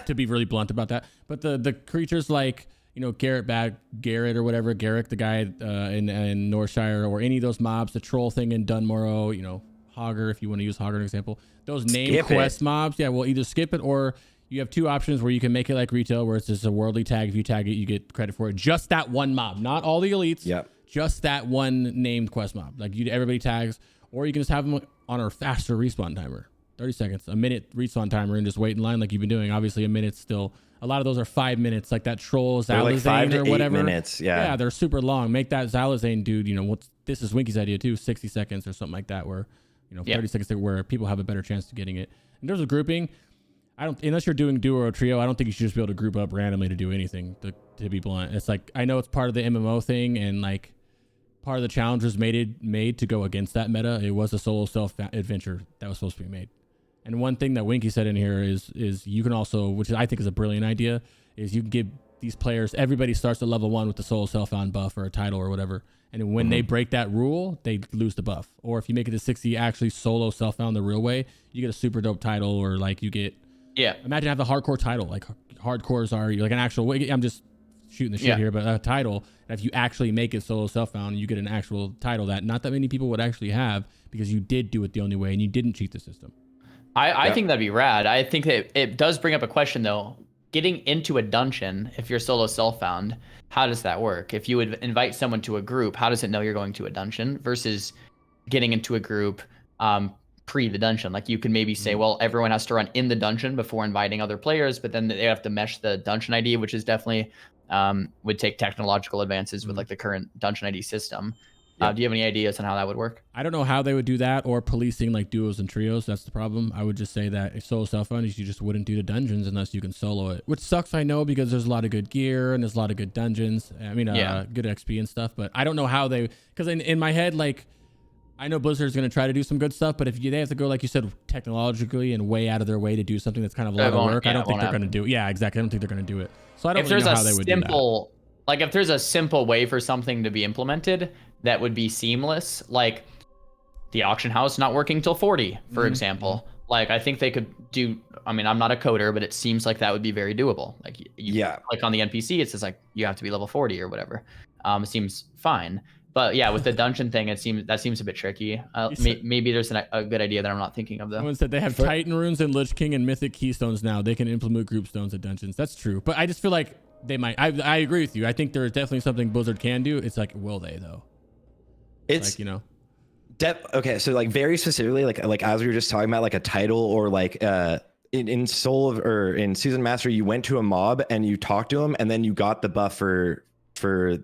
To be really blunt about that. But the creatures like, you know, Garrett or whatever, Garrick, the guy in Northshire, or any of those mobs, the troll thing in Dunmorrow, you know, Hogger, if you want to use Hogger as an example, those named quest mobs, yeah, well, either skip it or you have two options where you can make it like retail, where it's just a worldly tag. If you tag it, you get credit for it. Just that one mob, not all the elites. Yep. Just that one named quest mob. Like everybody tags, or you can just have them on a faster respawn timer, 30 seconds, a minute respawn timer, and just wait in line like you've been doing. Obviously, a minute's still. A lot of those are 5 minutes, like that troll Zalazane like 5 to or 8 whatever. minutes, yeah, they're super long. Make that Zalazane dude, you know, this is Winky's idea too, 60 seconds or something like that, where, you know, 30 seconds where people have a better chance of getting it. In terms of grouping, unless you're doing duo or trio, I don't think you should just be able to group up randomly to do anything. To be blunt, it's like, I know it's part of the MMO thing, and like part of the challenge was made to go against that meta. It was a solo self adventure that was supposed to be made. And one thing that Winky said in here is you can also, which I think is a brilliant idea, is you can give these players, everybody starts at level 1 with the solo self-found buff or a title or whatever. And when they break that rule, they lose the buff. Or if you make it to 60, actually solo self-found the real way, you get a super dope title, or like you get, imagine have the hardcore title, like hardcore Xaryu, like an actual, I'm just shooting the shit here, but a title, if you actually make it solo self-found, you get an actual title that not that many people would actually have, because you did do it the only way and you didn't cheat the system. I think that'd be rad. I think that it does bring up a question though. Getting into a dungeon, if you're solo self-found, how does that work? If you would invite someone to a group, how does it know you're going to a dungeon versus getting into a group pre the dungeon? Like you can maybe say, well, everyone has to run in the dungeon before inviting other players, but then they have to mesh the dungeon ID, which is definitely would take technological advances with like the current dungeon ID system. Do you have any ideas on how that would work? I don't know how they would do that, or policing like duos and trios. That's the problem. I would just say that if solo self-found, you just wouldn't do the dungeons unless you can solo it, which sucks, I know, because there's a lot of good gear and there's a lot of good dungeons. I mean, good XP and stuff, but I don't know how because in my head, like, I know Blizzard's going to try to do some good stuff, but if they have to go, like you said, technologically and way out of their way to do something that's kind of a lot of work, I don't think they're going to do it. Yeah, exactly. I don't think they're going to do it. So I don't really know how they would do that. Like if there's a simple way for something to be implemented that would be seamless, like the auction house not working till 40, for example. Like I think they could do, I mean, I'm not a coder, but it seems like that would be very doable. Like you click on the NPC, it says like you have to be level 40 or whatever. It seems fine. But yeah, with the dungeon thing, that seems a bit tricky. Maybe there's a good idea that I'm not thinking of though. Someone said they have Titan runes and Lich King and Mythic Keystones now. They can implement group stones at dungeons. That's true. But I just feel like they might. I agree with you. I think there's definitely something Blizzard can do. It's like, will they though? It's like, you know. Okay, so like very specifically, like as we were just talking about, like a title, or like in Soul or in Season Master, you went to a mob and you talked to him, and then you got the buff for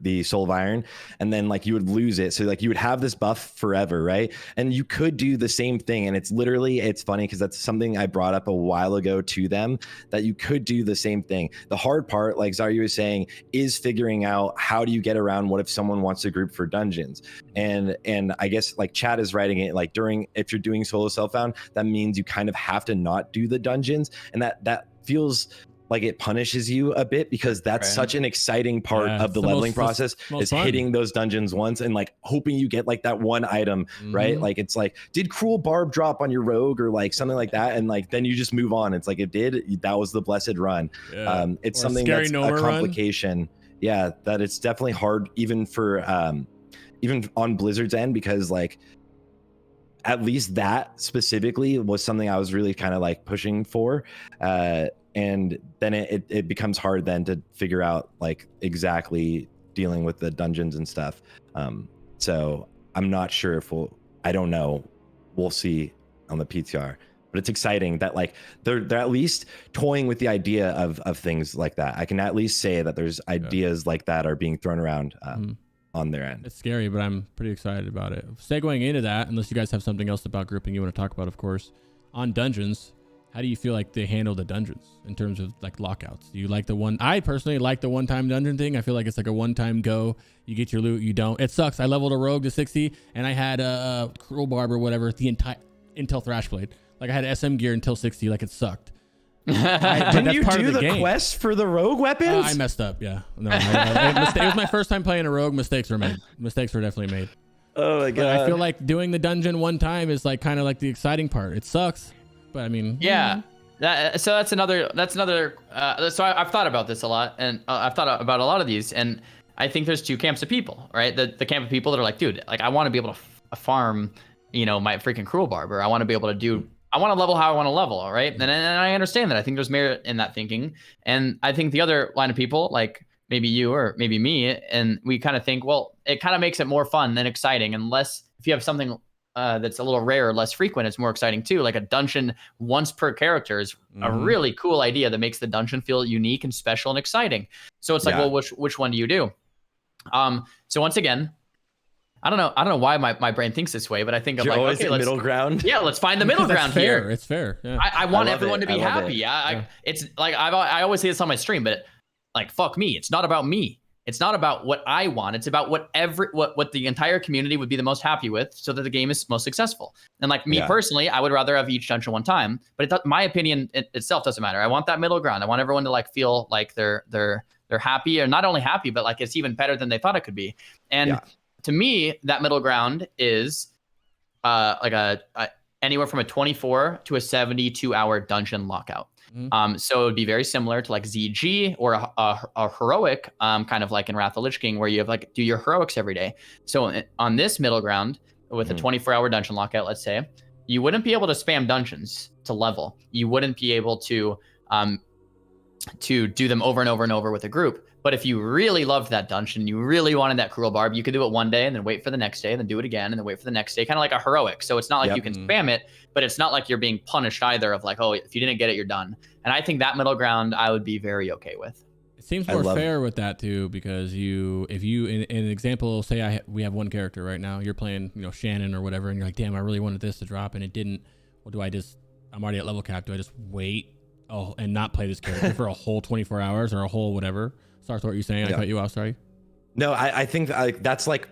the Soul of Iron, and then like you would lose it, so like you would have this buff forever, right? And you could do the same thing, and it's funny because that's something I brought up a while ago to them, that you could do the same thing. The hard part, like Xaryu was saying, is figuring out how do you get around what if someone wants to group for dungeons, and I guess like Chad is writing it, like if you're doing solo self-found, that means you kind of have to not do the dungeons, and that feels like it punishes you a bit, because that's such an exciting part of the leveling process, is hitting those dungeons once and like hoping you get like that one item, right? Like it's like, did Cruel Barb drop on your rogue or like something like that, and like then you just move on. It's like, it did, that was the blessed run. It's something that's a complication. Yeah, that it's definitely hard even for even on Blizzard's end, because like at least that specifically was something I was really kind of like pushing for. And then it becomes hard then to figure out like exactly dealing with the dungeons and stuff. So I'm not sure if I don't know. We'll see on the PTR, but it's exciting that like they're at least toying with the idea of things like that. I can at least say that there's ideas like that are being thrown around. on their end. It's scary, but I'm pretty excited about it. Segueing into that, unless you guys have something else about grouping you want to talk about, of course, on dungeons, how do you feel like they handle the dungeons in terms of like lockouts? Do you like the one? I personally like the one-time dungeon thing. I feel like it's like a one-time go. You get your loot, you don't. It sucks. I leveled a rogue to 60, and I had a cruel barb or whatever, the entire until thrash blade. Like I had SM gear until 60. Like it sucked. Didn't you do the quest for the rogue weapons? I messed up. Yeah, no, it was my first time playing a rogue. Mistakes were made. Mistakes were definitely made. Oh my god! But I feel like doing the dungeon one time is like kind of like the exciting part. It sucks, but I mean, yeah. So that's another. So I've thought about this a lot, and I've thought about a lot of these, and I think there's two camps of people, right? The camp of people that are like, dude, like I want to be able to farm, my freaking cruel barber. I want to be able to do. I want to level how I want to level, all right? And I understand that. I think there's merit in that thinking. And I think the other line of people, like maybe you or maybe me, and we kind of think, well, it kind of makes it more fun and exciting. And less, if you have something that's a little rare or less frequent, it's more exciting too. Like a dungeon once per character is a really cool idea that makes the dungeon feel unique and special and exciting. So it's like, well, which one do you do? So once again, I don't know why my brain thinks this way, but I think I'm like, okay, let's middle ground. Yeah, let's find the middle ground here. It's fair. Yeah. I want everyone to be happy. It's like I always say this on my stream, but like fuck me. It's not about me. It's not about what I want. It's about what the entire community would be the most happy with, so that the game is most successful. And like me personally, I would rather have each dungeon one time, but my opinion itself doesn't matter. I want that middle ground. I want everyone to like feel like they're happy, or not only happy, but like it's even better than they thought it could be. And to me, that middle ground is like anywhere from a 24 to a 72-hour dungeon lockout. So it would be very similar to like ZG or a heroic, kind of like in Wrath of the Lich King, where you have like do your heroics every day. So on this middle ground with a 24-hour dungeon lockout, let's say, you wouldn't be able to spam dungeons to level. You wouldn't be able to do them over and over and over with a group. But if you really loved that dungeon, you really wanted that cruel barb, you could do it one day and then wait for the next day and then do it again and then wait for the next day, kind of like a heroic. So it's not like you can spam it, but it's not like you're being punished either of like, oh, if you didn't get it, you're done. And I think that middle ground I would be very okay with. It seems more fair with that too, because if you in an example, say we have one character right now, you're playing, Shannon or whatever, and you're like, damn, I really wanted this to drop and it didn't. Well, I'm already at level cap. Do I just wait and not play this character for a whole 24 hours or a whole whatever? Sarthe, what were you saying? I cut you off, sorry. No, I think that's like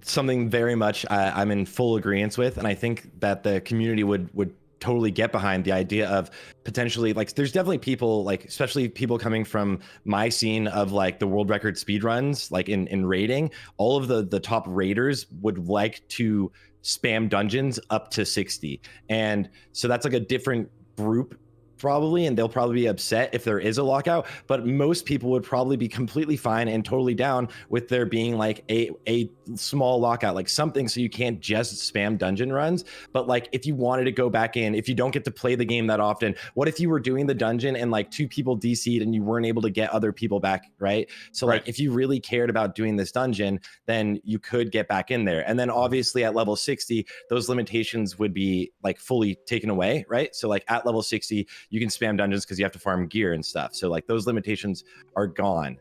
something very much I'm in full agreement with. And I think that the community would totally get behind the idea of potentially, like, there's definitely people, like, especially people coming from my scene of like the world record speed runs, like in raiding, all of the top raiders would like to spam dungeons up to 60. And so that's like a different group probably, and they'll probably be upset if there is a lockout, but most people would probably be completely fine and totally down with there being like a small lockout, like something so you can't just spam dungeon runs. But like if you wanted to go back in, if you don't get to play the game that often, what if you were doing the dungeon and like 2 people DC'd and you weren't able to get other people back, right? So like if you really cared about doing this dungeon, then you could get back in there. And then obviously at level 60, those limitations would be like fully taken away, right? So like at level 60, you can spam dungeons because you have to farm gear and stuff. So like those limitations are gone.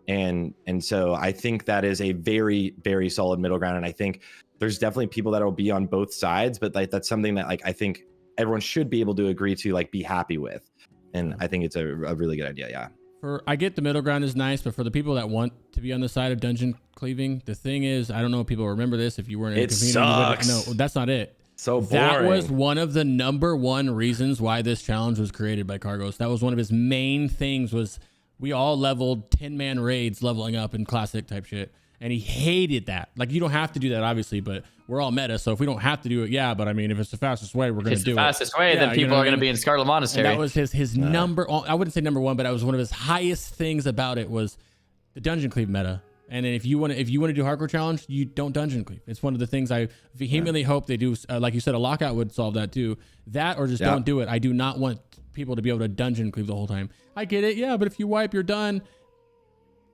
And so I think that is a very, very solid middle ground. And I think there's definitely people that will be on both sides, but like that's something that like I think everyone should be able to agree to like be happy with. And I think it's a really good idea. Yeah. I get the middle ground is nice, but for the people that want to be on the side of dungeon cleaving, the thing is, I don't know if people remember this. If you weren't in the community, sucks. No, that's not it. So boring. That was one of the number one reasons why this challenge was created by Cargos. That was one of his main things, was we all leveled 10-man raids leveling up in classic type shit. And he hated that. Like, you don't have to do that, obviously, but we're all meta. So if we don't have to do it, but I mean, if it's the fastest way, we're going to do it. If it's the fastest way, then people are going to be in Scarlet Monastery. And that was his number, I wouldn't say number one, but that was one of his highest things about it, was the dungeon cleave meta. And then if you want to do hardcore challenge, you don't dungeon cleave. It's one of the things I vehemently hope they do. Like you said, a lockout would solve that too. That, or just don't do it. I do not want people to be able to dungeon cleave the whole time. I get it, but if you wipe, you're done.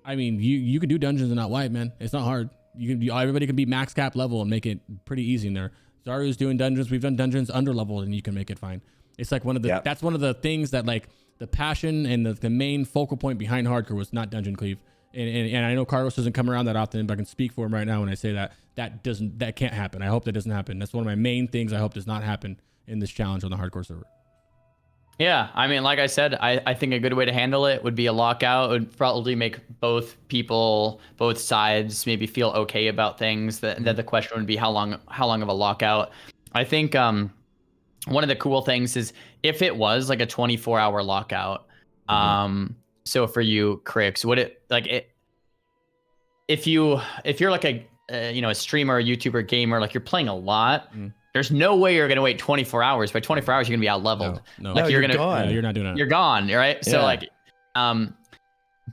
I mean, you can do dungeons and not wipe, man. It's not hard. Everybody can be max cap level and make it pretty easy in there. Xaryu's doing dungeons. We've done dungeons under leveled, and you can make it fine. It's like that's one of the things that like the passion and the main focal point behind hardcore was not dungeon cleave. And I know Carlos doesn't come around that often, but I can speak for him right now when I say that can't happen. I hope that doesn't happen. That's one of my main things I hope does not happen in this challenge on the hardcore server. Yeah, I mean, like I said, I think a good way to handle it would be a lockout. It would probably make both sides maybe feel okay about things. That the question would be how long of a lockout. I think one of the cool things is if it was like a 24-hour lockout. So for you, Crix, would it like it? If you're like a streamer, a YouTuber, gamer, like you're playing a lot. There's no way you're gonna wait 24 hours. By 24 hours, you're gonna be out leveled. No, like you're gone. Yeah, you're not doing that. You're gone, right? Yeah. So like,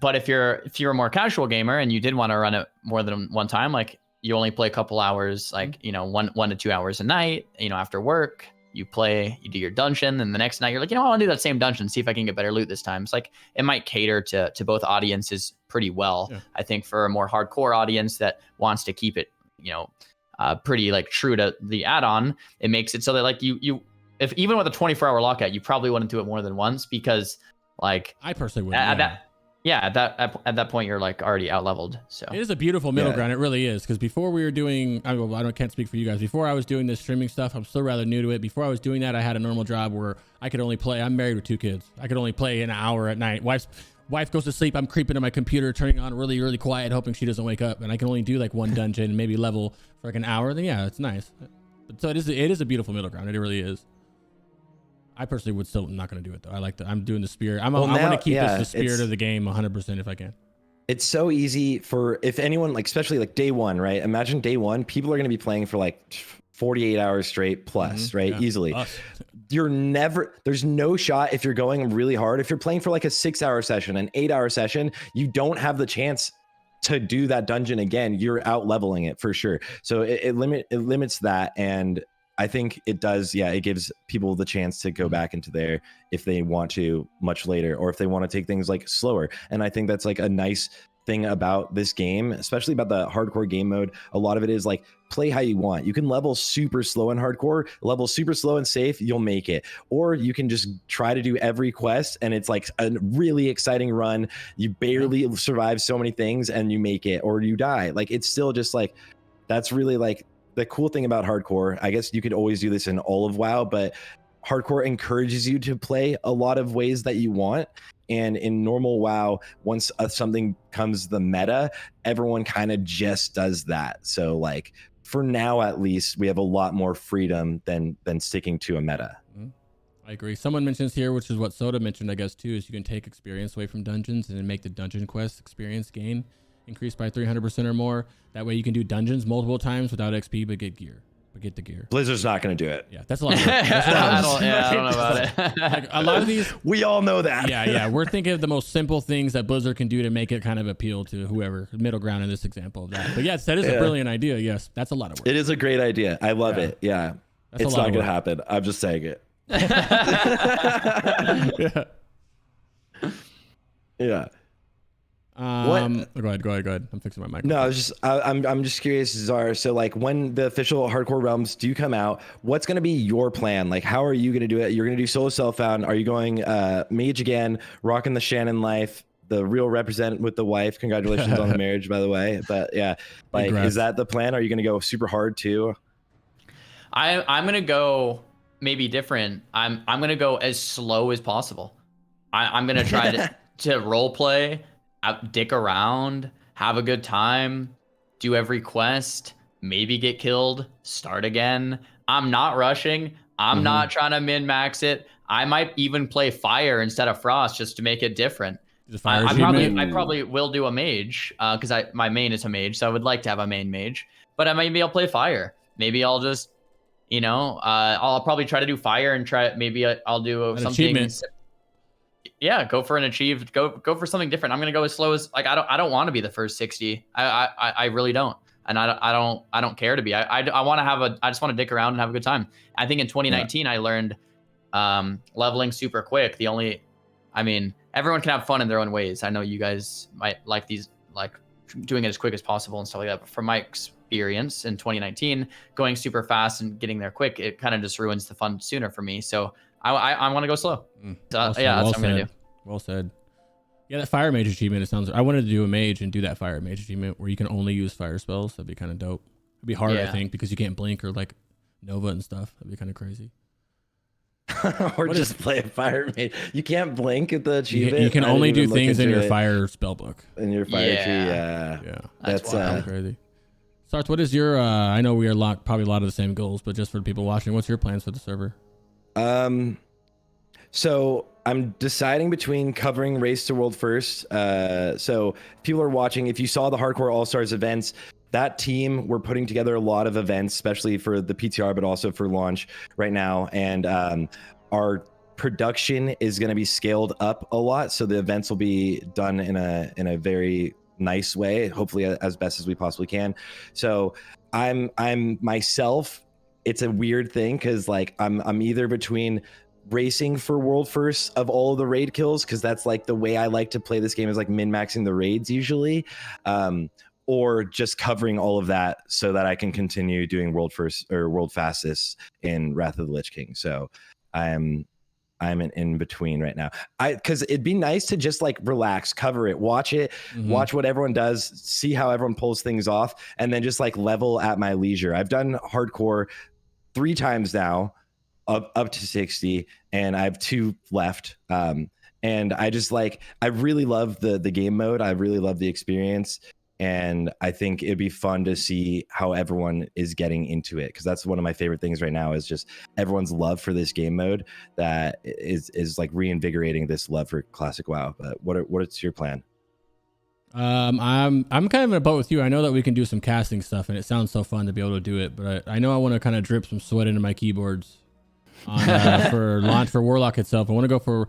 but if you're a more casual gamer and you did want to run it more than one time, like you only play a couple hours, like 1 to 2 hours a night. After work, you do your dungeon, and the next night you're like, I want to do that same dungeon, see if I can get better loot this time. It's like it might cater to both audiences pretty well. Yeah. I think for a more hardcore audience that wants to keep it, pretty like true to the add-on, it makes it so that like if even with a 24-hour lockout, you probably wouldn't do it more than once because like I personally would. At that point you're like already out leveled. So it is a beautiful middle ground. It really is, because before we were doing, can't speak for you guys. Before I was doing this streaming stuff, I'm still rather new to it. Before I was doing that, I had a normal job where I could only play. I'm married with 2 kids. I could only play an hour at night. Wife goes to sleep. I'm creeping to my computer, turning on really, really quiet, hoping she doesn't wake up. And I can only do like one dungeon and maybe level for like an hour. Then yeah, it's nice. But so it is a beautiful middle ground. It really is. I personally would still not going to do it though. I'm doing the spirit. I want to keep this the spirit of the game 100% if I can. It's so easy for if anyone, like especially like day one, right? Imagine day one, people are going to be playing for like 48 hours straight plus, right? Yeah. Easily. There's no shot if you're going really hard. If you're playing for like a 6-hour session, an 8-hour session, you don't have the chance to do that dungeon again. You're out leveling it for sure. So it limits that. And I think it does. Yeah. It gives people the chance to go back into there if they want to much later, or if they want to take things like slower. And I think that's like a nice thing about this game, especially about the hardcore game mode. A lot of it is like play how you want. You can level super slow in hardcore, level super slow and safe, you'll make it. Or you can just try to do every quest and it's like a really exciting run. You barely survive so many things and you make it, or you die. Like it's still just like, that's really like the cool thing about hardcore. I guess you could always do this in all of WoW, but hardcore encourages you to play a lot of ways that you want. And in normal WoW, once something comes the meta, everyone kind of just does that. So like for now, at least, we have a lot more freedom than sticking to a meta. I agree. Someone mentions here, which is what Soda mentioned, I guess, too, is you can take experience away from dungeons and then make the dungeon quest experience gain increase by 300% or more. That way you can do dungeons multiple times without XP, but get gear. Get the gear. Blizzard's not going to do it. Yeah, that's a lot of work. I don't know about it. Like a lot of these, we all know that. Yeah. We're thinking of the most simple things that Blizzard can do to make it kind of appeal to whoever, middle ground in this example of that. But yes, that is a brilliant idea. Yes, that's a lot of work. It is a great idea. I love it. Yeah, it's not going to happen. I'm just saying it. Yeah. What? Go ahead. I'm fixing my mic. No, I'm just curious, Zar. So like when the official hardcore realms do come out, what's going to be your plan? Like, how are you going to do it? You're going to do solo self-found. Are you going mage again, rocking the Shannon life, the real represent with the wife? Congratulations on the marriage, by the way. But yeah, like, Congrats. Is that the plan? Are you going to go super hard too? I'm going to go maybe different. I'm going to go as slow as possible. I'm going to try to role play, dick around, have a good time, do every quest, maybe get killed, start again. I'm not rushing. I'm not trying to min-max it. I might even play fire instead of frost just to make it different. I probably will do a mage because my main is a mage, so I would like to have a main mage. But maybe I'll play fire. Maybe I'll just, I'll probably try to do fire and maybe I'll do something. Achievement. Yeah, go for an achieved. Go for something different. I'm gonna go as slow as like I don't want to be the first 60. I really don't, and I don't care to be. I want to have I just want to dick around and have a good time. I think in 2019 I learned leveling super quick. Everyone can have fun in their own ways. I know you guys might like doing it as quick as possible and stuff like that. But from my experience in 2019, going super fast and getting there quick, it kind of just ruins the fun sooner for me. So I want to go slow. So, that's what I'm going to do. Well said. Yeah, that fire mage achievement. It sounds. I wanted to do a mage and do that fire mage achievement where you can only use fire spells. That'd be kind of dope. It'd be hard, I think, because you can't blink or like Nova and stuff. That'd be kind of crazy. Or what just play a fire mage. You can't blink at the achievement. You can only do things in your fire spell book. In your fire tree, yeah. That's crazy. Sarthe, what is your? I know we are probably a lot of the same goals, but just for the people watching, what's your plans for the server? So I'm deciding between covering Race to World first. So if people are watching, if you saw the Hardcore All-Stars events, that team, we're putting together a lot of events, especially for the PTR, but also for launch right now. And our production is going to be scaled up a lot. So the events will be done in a very nice way, hopefully as best as we possibly can. So I'm myself, it's a weird thing because like I'm either between racing for world first of all of the raid kills, because that's like the way I like to play this game, is like min-maxing the raids usually, or just covering all of that so that I can continue doing world first or world fastest in Wrath of the Lich King. So I'm in between right now. Because it'd be nice to just like relax, cover it, watch it, watch what everyone does, see how everyone pulls things off, and then just like level at my leisure. I've done hardcore 3 times now, up to 60, and I have 2 left. And I just like, I really love the game mode. I really love the experience. And I think it'd be fun to see how everyone is getting into it, because that's one of my favorite things right now, is just everyone's love for this game mode that is like reinvigorating this love for classic WoW. But what's your plan? I'm kind of in a boat with you. I know that we can do some casting stuff, and it sounds so fun to be able to do it. But I know I want to kind of drip some sweat into my keyboards for launch for Warlock itself. I want to go for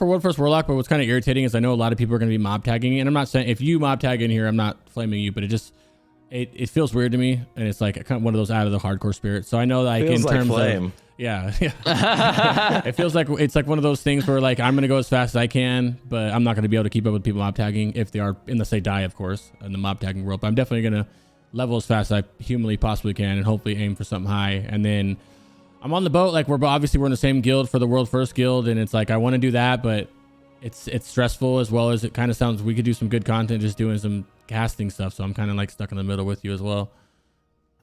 World First Warlock, but what's kind of irritating is I know a lot of people are going to be mob tagging, and I'm not saying if you mob tag in here, I'm not flaming you, but it feels weird to me, and it's like kind of one of those out of the hardcore spirit. So I know that feels in like terms flame. of it feels like it's like one of those things where like I'm going to go as fast as I can, but I'm not going to be able to keep up with people mob tagging if they are, unless they die, of course, in the mob tagging world. But I'm definitely going to level as fast as I humanly possibly can, and hopefully aim for something high. And then I'm on the boat, like we're in the same guild for the World First Guild, and it's like I want to do that, but it's stressful, as well as it kind of sounds we could do some good content just doing some casting stuff. So I'm kind of like stuck in the middle with you as well.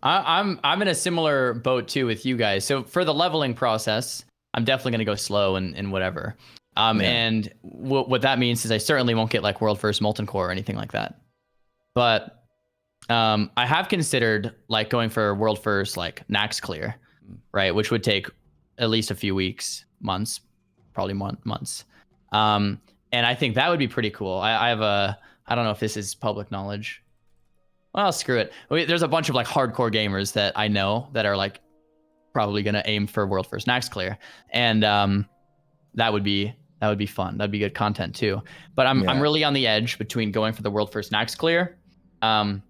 I'm in a similar boat too with you guys. So for the leveling process, I'm definitely going to go slow and whatever. And what that means is I certainly won't get like World First Molten Core or anything like that. But I have considered like going for World First like Nax clear, right? Which would take at least a few weeks, months, probably months. And I think that would be pretty cool. I don't know if this is public knowledge. Well, screw it. There's a bunch of like hardcore gamers that I know that are like probably going to aim for World First Nax clear. And that would be fun. That'd be good content too. But I'm really on the edge between going for the World First Nax clear. I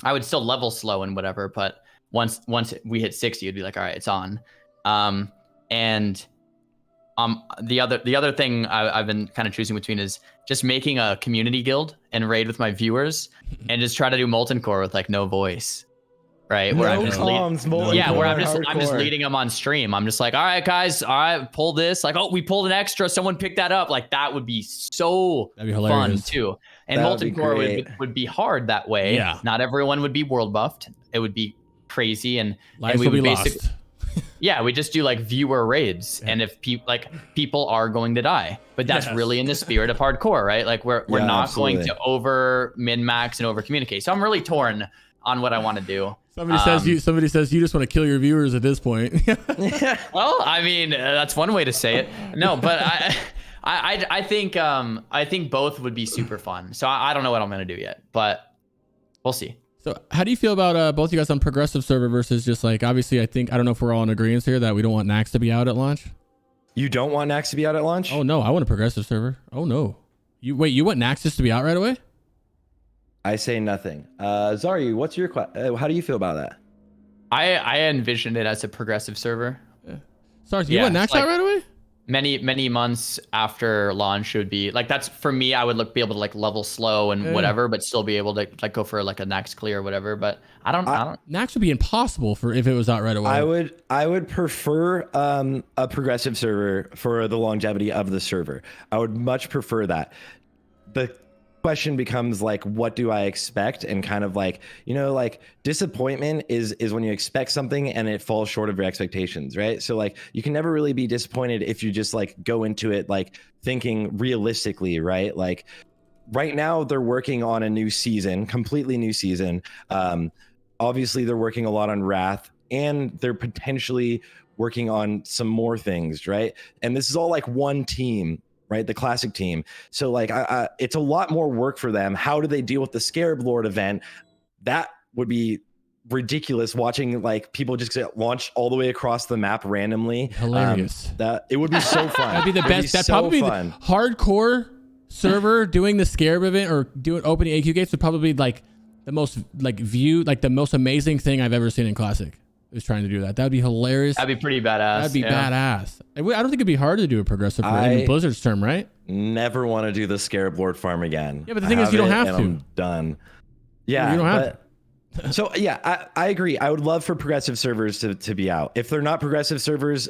would still level slow and whatever, but once we hit 60, it'd be like, all right, it's on. And the other thing I've been kind of choosing between is just making a community guild and raid with my viewers and just try to do Molten Core with like no voice, right? Where I'm just I'm just leading them on stream. I'm just like, all right, guys, all right, pull this. Like, oh, we pulled an extra. Someone picked that up. Like that would be That'd be fun too. And Molten Core would be hard that way. Yeah. Not everyone would be world buffed. It would be crazy, and lives we will be would lost. Yeah, we just do like viewer raids, and if people are going to die, but that's really in the spirit of hardcore, right? Like we're not going to over min max and over communicate. So I'm really torn on what I want to do. Somebody says you just want to kill your viewers at this point. Well, I mean, that's one way to say it. No, but I think both would be super fun. So I don't know what I'm going to do yet, but we'll see. So how do you feel about both you guys on progressive server versus just like, obviously I don't know if we're all in agreement here that we don't want Nax to be out at launch. You don't want Nax to be out at launch? Oh no, I want a progressive server. Oh no. You want Nax just to be out right away? I say nothing. Xaryu, what's your how do you feel about that? I envisioned it as a progressive server. Sarthe, you want Nax out right away? Many months after launch would be like, that's for me. I would be able to like level slow and whatever, but still be able to like go for like a Nax clear or whatever. But I don't. Nax would be impossible for if it was out right away. I would prefer a progressive server for the longevity of the server. I would much prefer that. the question becomes like, what do I expect? And kind of like, like disappointment is when you expect something and it falls short of your expectations, right? So like you can never really be disappointed if you just like go into it like thinking realistically, right? Like right now they're working on a new season, completely new season. Obviously they're working a lot on Wrath, and they're potentially working on some more things, right? And this is all like one team, right? The classic team. So like it's a lot more work for them. How do they deal with the Scarab Lord event? That would be ridiculous, watching like people just get launched all the way across the map randomly. Hilarious. That it would be so fun. That'd be the best. That'd probably be the hardcore server doing the Scarab event or doing opening AQ gates would probably be like the most like viewed, like the most amazing thing I've ever seen in Classic. Is trying to do that. That'd be hilarious. That'd be pretty badass. That'd be badass. I don't think it'd be hard to do a progressive for even Blizzard's term, right? Never want to do the Scarab Lord farm again. Yeah, but the thing is, you don't have to. I'm done. Yeah, you don't have to. So yeah, I agree. I would love for progressive servers to be out. If they're not progressive servers,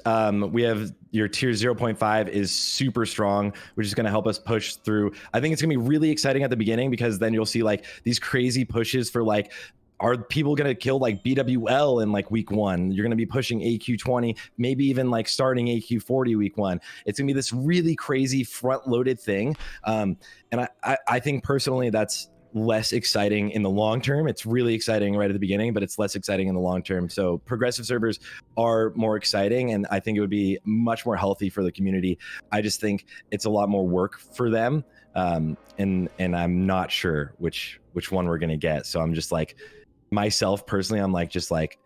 we have your tier 0.5 is super strong, which is going to help us push through. I think it's going to be really exciting at the beginning because then you'll see like these crazy pushes for like, are people going to kill like BWL in like week 1? You're going to be pushing AQ 20, maybe even like starting AQ 40 week 1. It's going to be this really crazy front loaded thing. And I think personally that's less exciting in the long term. It's really exciting right at the beginning, but it's less exciting in the long term. So progressive servers are more exciting, and I think it would be much more healthy for the community. I just think it's a lot more work for them. And I'm not sure which one we're going to get. So I'm just like, myself personally, I'm like, just like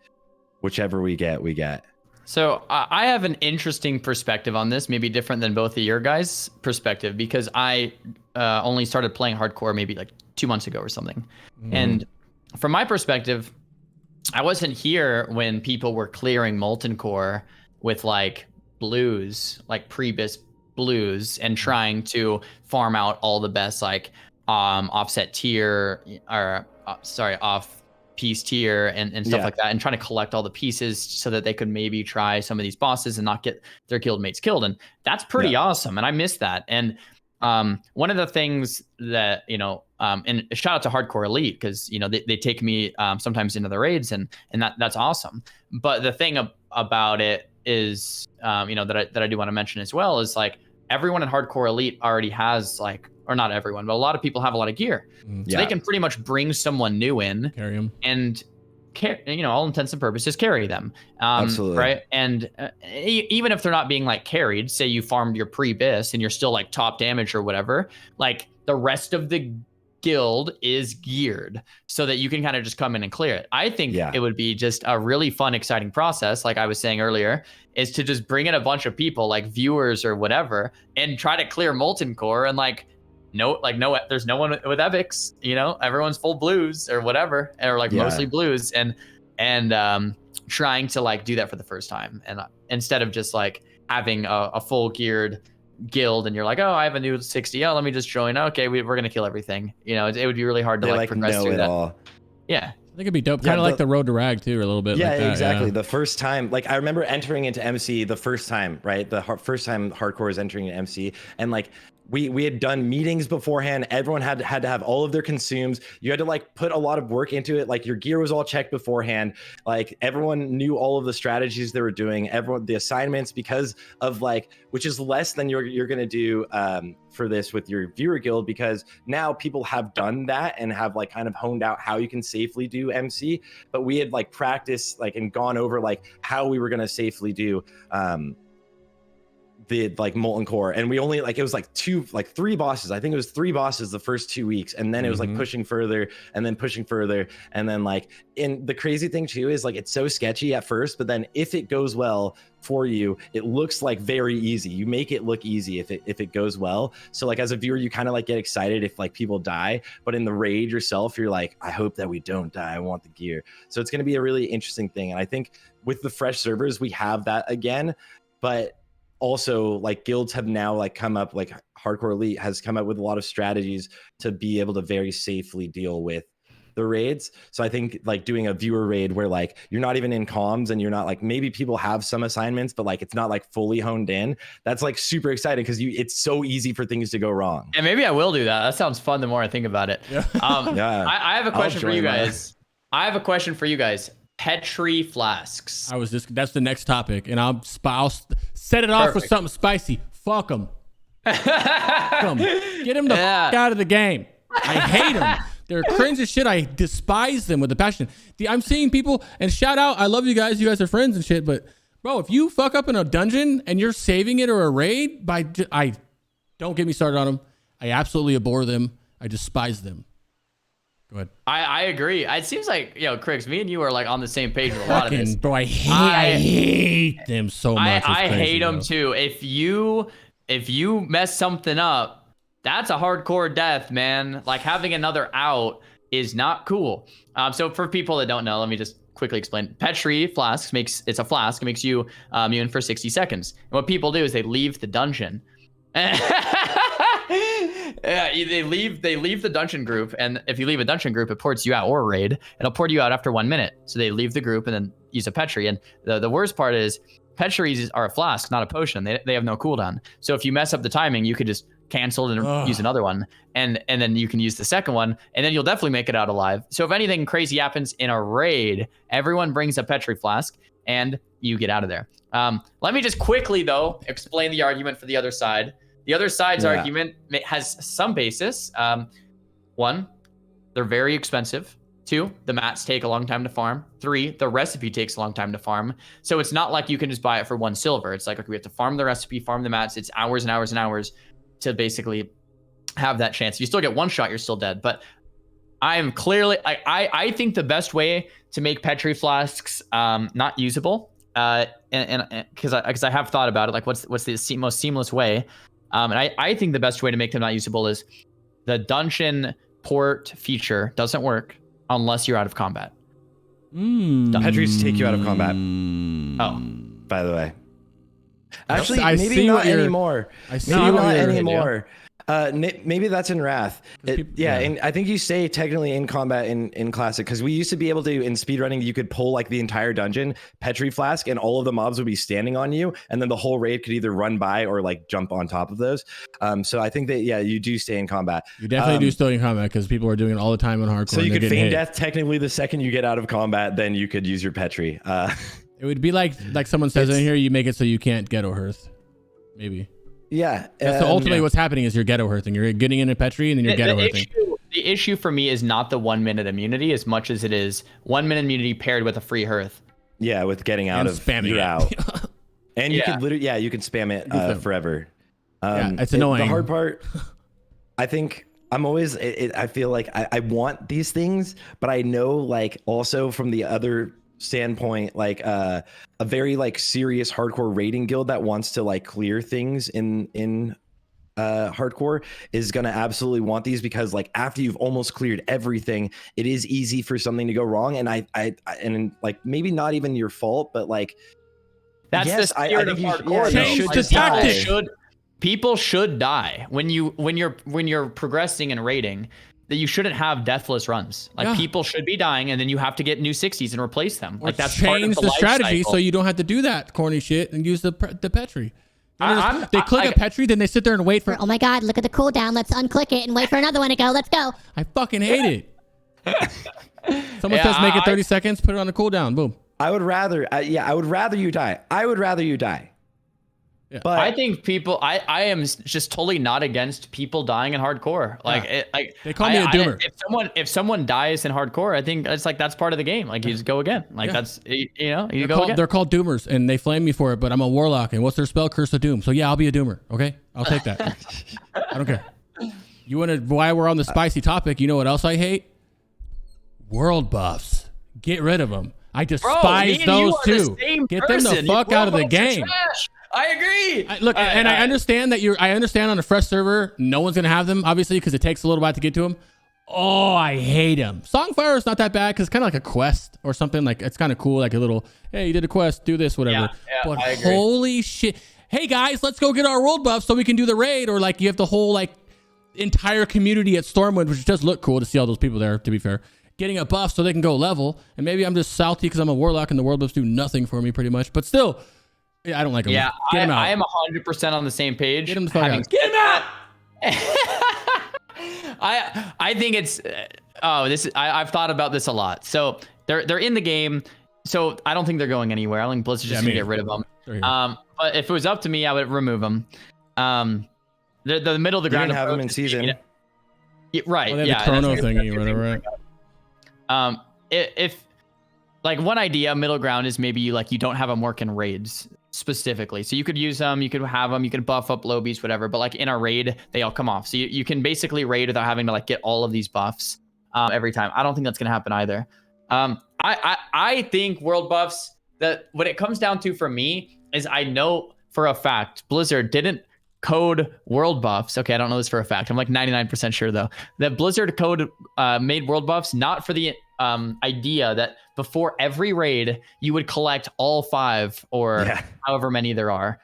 whichever we get. So I have an interesting perspective on this, maybe different than both of your guys' perspective, because I only started playing hardcore maybe like 2 months ago or something. And from my perspective, I wasn't here when people were clearing Molten Core with like blues, like pre-bis blues, and trying to farm out all the best like offset tier or off piece tier and stuff like that, and trying to collect all the pieces so that they could maybe try some of these bosses and not get their guild mates killed. And that's pretty awesome, and I miss that. And one of the things that and shout out to Hardcore Elite, because they take me sometimes into the raids, and that's awesome. But the thing about it is that I do want to mention as well is like everyone in Hardcore Elite already has like, or not everyone, but a lot of people have a lot of gear. So they can pretty much bring someone new in, carry them, and all intents and purposes carry them. Absolutely. Right. And even if they're not being like carried, say you farmed your pre-bis and you're still like top damage or whatever, like the rest of the guild is geared so that you can kind of just come in and clear it. I think it would be just a really fun, exciting process, like I was saying earlier, is to just bring in a bunch of people like viewers or whatever and try to clear Molten Core, and there's no one with epics, everyone's full blues or whatever, or like mostly blues, and trying to like do that for the first time, and instead of just like having a full geared guild and you're like, oh, I have a new 60, let me just join, okay, we're gonna kill everything. It would be really hard to like progress through that. All. Yeah, I think it'd be dope, kind of like the Road to Rag too, a little bit. Yeah, like that, exactly. The first time, like I remember entering into MC the first time, right? The first time hardcore is entering an MC, and like we had done meetings beforehand. Everyone had to have all of their consumes. You had to like put a lot of work into it. Like your gear was all checked beforehand. Like everyone knew all of the strategies they were doing. Everyone, the assignments, because of like, which is less than you're gonna do for this with your viewer guild, because now people have done that and have like kind of honed out how you can safely do MC. But we had like practiced like and gone over like how we were gonna safely do the like Molten Core, and we only like, it was like 3 bosses. I think it was 3 bosses the first 2 weeks, and then it was like pushing further and then pushing further, and then like, and the crazy thing too is like it's so sketchy at first, but then if it goes well for you, it looks like very easy. You make it look easy if it goes well. So like as a viewer, you kind of like get excited if like people die, but in the raid yourself, you're like, I hope that we don't die. I want the gear. So it's going to be a really interesting thing, and I think with the fresh servers we have that again, but also like guilds have now like come up, like Hardcore Elite has come up with a lot of strategies to be able to very safely deal with the raids. So I think like doing a viewer raid where like you're not even in comms and you're not like, maybe people have some assignments, but like it's not like fully honed in. That's like super exciting because it's so easy for things to go wrong. And maybe I will do that. That sounds fun the more I think about it. Yeah. Yeah. I have a question for you guys. I have a question for you guys. Petri flasks. That's the next topic, and I'll set it off with something spicy. Fuck them. Get them the fuck out of the game. I hate them. They're cringe as shit. I despise them with a passion. I'm seeing people, and shout out, I love you guys. You guys are friends and shit, but bro, if you fuck up in a dungeon and you're saving it or a raid, don't get me started on them. I absolutely abhor them. I despise them. Go ahead. I agree. It seems like, Crix, me and you are like on the same page with a lot of this. Bro, I hate them so much. I hate them too. If you mess something up, that's a hardcore death, man. Like having another out is not cool. So for people that don't know, let me just quickly explain. Petri flasks it's a flask. It makes you immune for 60 seconds. And what people do is they leave the dungeon. Yeah, they leave the dungeon group, and if you leave a dungeon group, it ports you out, or a raid. It'll port you out after 1 minute. So they leave the group and then use a Petri. And the worst part is Petris are a flask, not a potion. They have no cooldown. So if you mess up the timing, you could just cancel and use another one, and then you can use the second one, and then you'll definitely make it out alive. So if anything crazy happens in a raid, everyone brings a Petri flask, and you get out of there. Let me just quickly though explain the argument for the other side. The other side's argument has some basis. One, they're very expensive. Two, the mats take a long time to farm. Three, the recipe takes a long time to farm. So it's not like you can just buy it for 1 silver. It's like, okay, we have to farm the recipe, farm the mats. It's hours and hours and hours to basically have that chance. If you still get one shot, you're still dead. But I am clearly, I think the best way to make Petri flasks not usable, and because I have thought about it, like what's the most seamless way? And I think the best way to make them not usable is the dungeon port feature doesn't work unless you're out of combat. Petris take you out of combat. Oh, by the way. Actually, I maybe not anymore. Maybe not anymore. Maybe that's in Wrath. And I think you stay technically in combat in Classic, because we used to be able to, in speedrunning, you could pull like the entire dungeon, Petri flask, and all of the mobs would be standing on you, and then the whole raid could either run by or like jump on top of those. So I think that, you do stay in combat. You definitely do stay in combat, because people are doing it all the time in hardcore. So you could feign death technically the second you get out of combat, then you could use your Petri. It would be like someone says in here, you make it so you can't ghetto hearth. Maybe. Yeah. That's ultimately what's happening is you're ghetto hearthing. You're getting in a Petri and then you're ghetto hearthing. The issue for me is not the 1 minute immunity as much as it is 1 minute immunity paired with a free hearth. Yeah, with getting out of spamming out. And you can literally, you can spam it forever. It's annoying. The hard part, I think I'm always, I feel like I want these things, but I know like also from the other standpoint, like a very like serious hardcore raiding guild that wants to like clear things in hardcore is gonna absolutely want these, because like after you've almost cleared everything, it is easy for something to go wrong, and I like maybe not even your fault, but like that's the spirit of hardcore. Change the tactic. People should die when you're progressing and raiding. That you shouldn't have deathless runs. Like people should be dying, and then you have to get new 60s and replace them. Like that's change the strategy cycle. So you don't have to do that corny shit and use the Petri. They click a Petri, then they sit there and wait for. Oh my God! Look at the cooldown. Let's unclick it and wait for another one to go. Let's go. I fucking hate it. Someone says make it 30 seconds. Put it on the cooldown. Boom. I would rather. I would rather you die. I would rather you die. Yeah. But I think people, I am just totally not against people dying in hardcore. Like, they call me a doomer. If someone dies in hardcore, I think it's like that's part of the game. Like, you just go again. Like that's you go again. They're called doomers, and they flame me for it. But I'm a warlock, and what's their spell? Curse of Doom. So yeah, I'll be a doomer. Okay, I'll take that. I don't care. You want to? Why we're on the spicy topic? You know what else I hate? World buffs. Get rid of them. I despise those too. Get them the fuck out of the game. I agree. Look, I understand that I understand on a fresh server, no one's gonna have them, obviously, because it takes a little while to get to them. Oh, I hate them. Songfire is not that bad because it's kind of like a quest or something. Like it's kind of cool, like a little, hey, you did a quest, do this, whatever. But holy shit, hey guys, let's go get our world buff so we can do the raid. Or like you have the whole like entire community at Stormwind, which does look cool to see all those people there. To be fair, getting a buff so they can go level. And maybe I'm just salty because I'm a warlock and the world buffs do nothing for me pretty much. But still, I don't like them. Yeah, Get him out. I am 100% on the same page. Get him the fuck out. Get him out. I think it's I've thought about this a lot. So they're in the game. So I don't think they're going anywhere. I think Blizzard's just gonna get rid of them. But if it was up to me, I would remove them. The middle of the ground. You didn't have them in season. Right. Well, yeah. The chrono thingy, whatever. Right. If like one idea, middle ground is maybe you don't have them work in raids specifically. So you could use them, you could have them, you could buff up low beast, whatever. But like in a raid, they all come off. So you can basically raid without having to like get all of these buffs every time. I don't think that's gonna happen either. I think world buffs, that what it comes down to for me is I know for a fact Blizzard didn't code world buffs. Okay, I don't know this for a fact. I'm like 99% sure though that Blizzard code made world buffs not for the idea that before every raid you would collect all 5 or however many there are,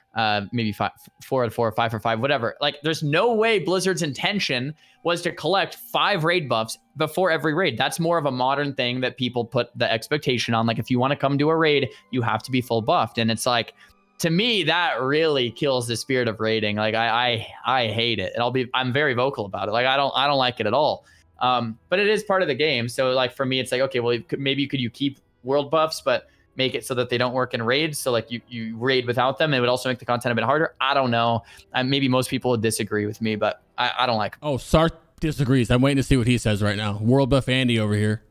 maybe 4 or 4 or 5 or 5, whatever. Like there's no way Blizzard's intention was to collect 5 raid buffs before every raid. That's more of a modern thing that people put the expectation on. Like if you want to come to a raid, you have to be full buffed. And it's like, to me, that really kills the spirit of raiding. Like I hate it. And I'm very vocal about it. Like I don't like it at all. But it is part of the game. So like for me, it's like, okay, well, maybe you keep world buffs, but make it so that they don't work in raids. So like you raid without them. It would also make the content a bit harder. I don't know. Maybe most people would disagree with me, but I don't like them. Oh, Sarthe disagrees. I'm waiting to see what he says right now. World buff Andy over here.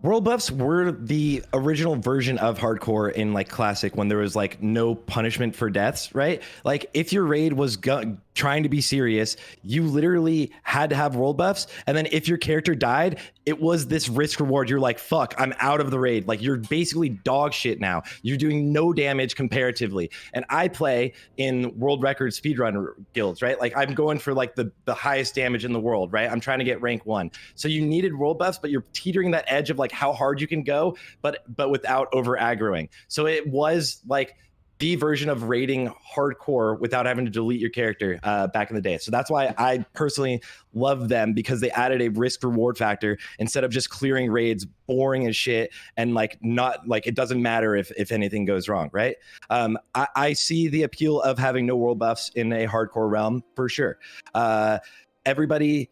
World buffs were the original version of hardcore in like classic, when there was like no punishment for deaths, right? Like if your raid was trying to be serious, you literally had to have world buffs. And then if your character died, it was this risk reward. You're like, fuck, I'm out of the raid. Like you're basically dog shit now. You're doing no damage comparatively. And I play in world record speedrun guilds, right? Like I'm going for like the highest damage in the world, right? I'm trying to get rank 1. So you needed world buffs, but you're teetering that edge of like how hard you can go, but without over aggroing. So it was like the version of raiding hardcore without having to delete your character back in the day. So that's why I personally love them, because they added a risk reward factor instead of just clearing raids boring as shit and like not like it doesn't matter if anything goes wrong, right? I see the appeal of having no world buffs in a hardcore realm for sure. Everybody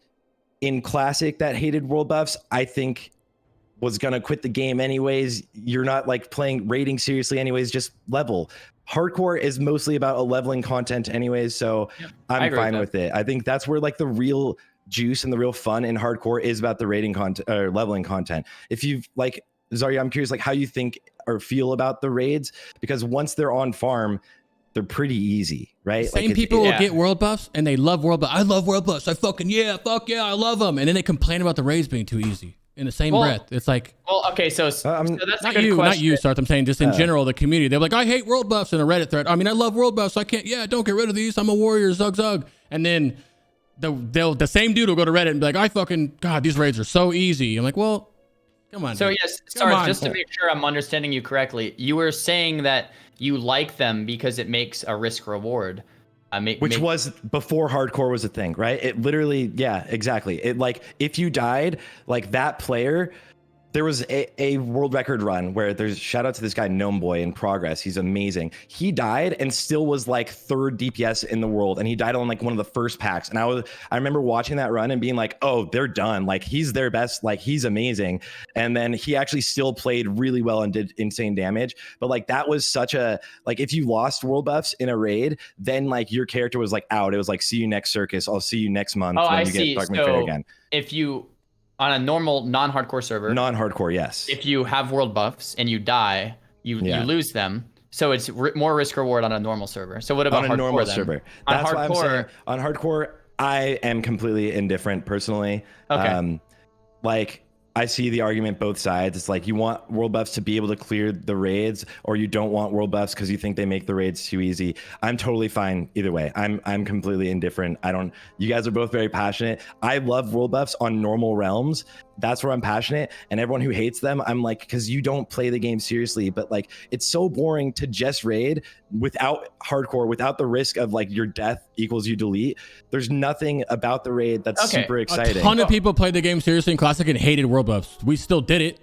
in classic that hated world buffs, I think was gonna quit the game anyways. You're not like playing raiding seriously anyways, just level. Hardcore is mostly about a leveling content anyways, so I'm fine with it. I think that's where like the real juice and the real fun in hardcore is about the raiding content or leveling content. If you've like Xaryu, I'm curious like how you think or feel about the raids, because once they're on farm, they're pretty easy, right? Same like people will get world buffs and they love world buffs. I love world buffs. I fuck yeah, I love them. And then they complain about the raids being too easy. In the same breath, it's like, well, okay, so that's not a good you, question. not you, Sarthe. I'm saying just in general, the community. They're like, I hate world buffs in a Reddit thread. I mean, I love world buffs. I can't. Yeah, don't get rid of these. I'm a warrior. Zug zug. And then the same dude will go to Reddit and be like, I fucking God, these raids are so easy. I'm like, well, come on. So dude. yes, Sarthe, just to make sure I'm understanding you correctly, you were saying that you like them because it makes a risk reward. Which was before hardcore was a thing, right? It literally, yeah, exactly. It like if you died, like that player, there was a world record run where there's shout out to this guy Gnome Boy in progress. He's amazing. He died and still was like 3rd DPS in the world, and he died on like one of the first packs. And I remember watching that run and being like, oh, they're done. Like he's their best. Like he's amazing. And then he actually still played really well and did insane damage. But like that was such a like if you lost world buffs in a raid, then like your character was like out. It was like see you next circus. I'll see you next month when you get Dark Fair again. If you on a normal non-hardcore server. Non-hardcore, yes. If you have world buffs and you die, you lose them. So it's more risk reward on a normal server. So what about on a normal server? That's why I'm saying on hardcore, I am completely indifferent personally. Okay. Like I see the argument both sides. It's like you want world buffs to be able to clear the raids, or you don't want world buffs because you think they make the raids too easy. I'm totally fine either way. I'm completely indifferent. You guys are both very passionate. I love world buffs on normal realms that's where I'm passionate. And everyone who hates them, I'm like, because you don't play the game seriously. But like, it's so boring to just raid without hardcore, without the risk of like your death equals you delete. There's nothing about the raid that's super exciting. A ton of people played the game seriously in Classic and hated world buffs. We still did it.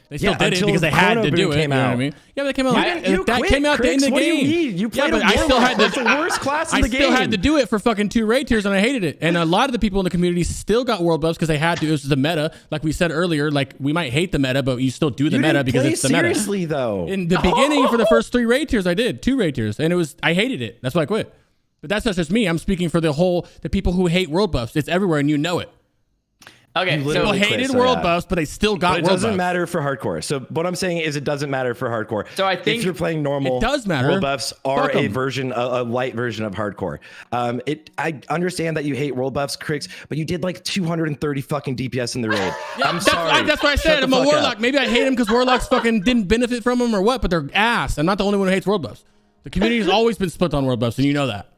They still did it because they had to do it. You know what I mean? Yeah, but they came out. That came out in the game. You played I still had the worst class in the game. I still had to do it for fucking 2 raid tiers, and I hated it. And a lot of the people in the community still got world buffs because they had to. It was the meta, like we said earlier. Like we might hate the meta, but you still do the meta because it's the meta. Seriously though, in the beginning for the first 3 raid tiers, I did 2 raid tiers, and I hated it. That's why I quit. But that's not just me. I'm speaking for the people who hate world buffs. It's everywhere, and you know it. Okay, people hated world buffs, but they still got world buffs. It doesn't matter for hardcore. So what I'm saying is it doesn't matter for hardcore. So I think if you're playing normal, it does matter. World buffs are a light version of hardcore. I understand that you hate world buffs, Crix, but you did like 230 fucking DPS in the raid. I'm sorry. That's what I said. I'm a warlock. Maybe I hate them because warlocks fucking didn't benefit from them or what, but they're ass. I'm not the only one who hates world buffs. The community has always been split on world buffs, and you know that.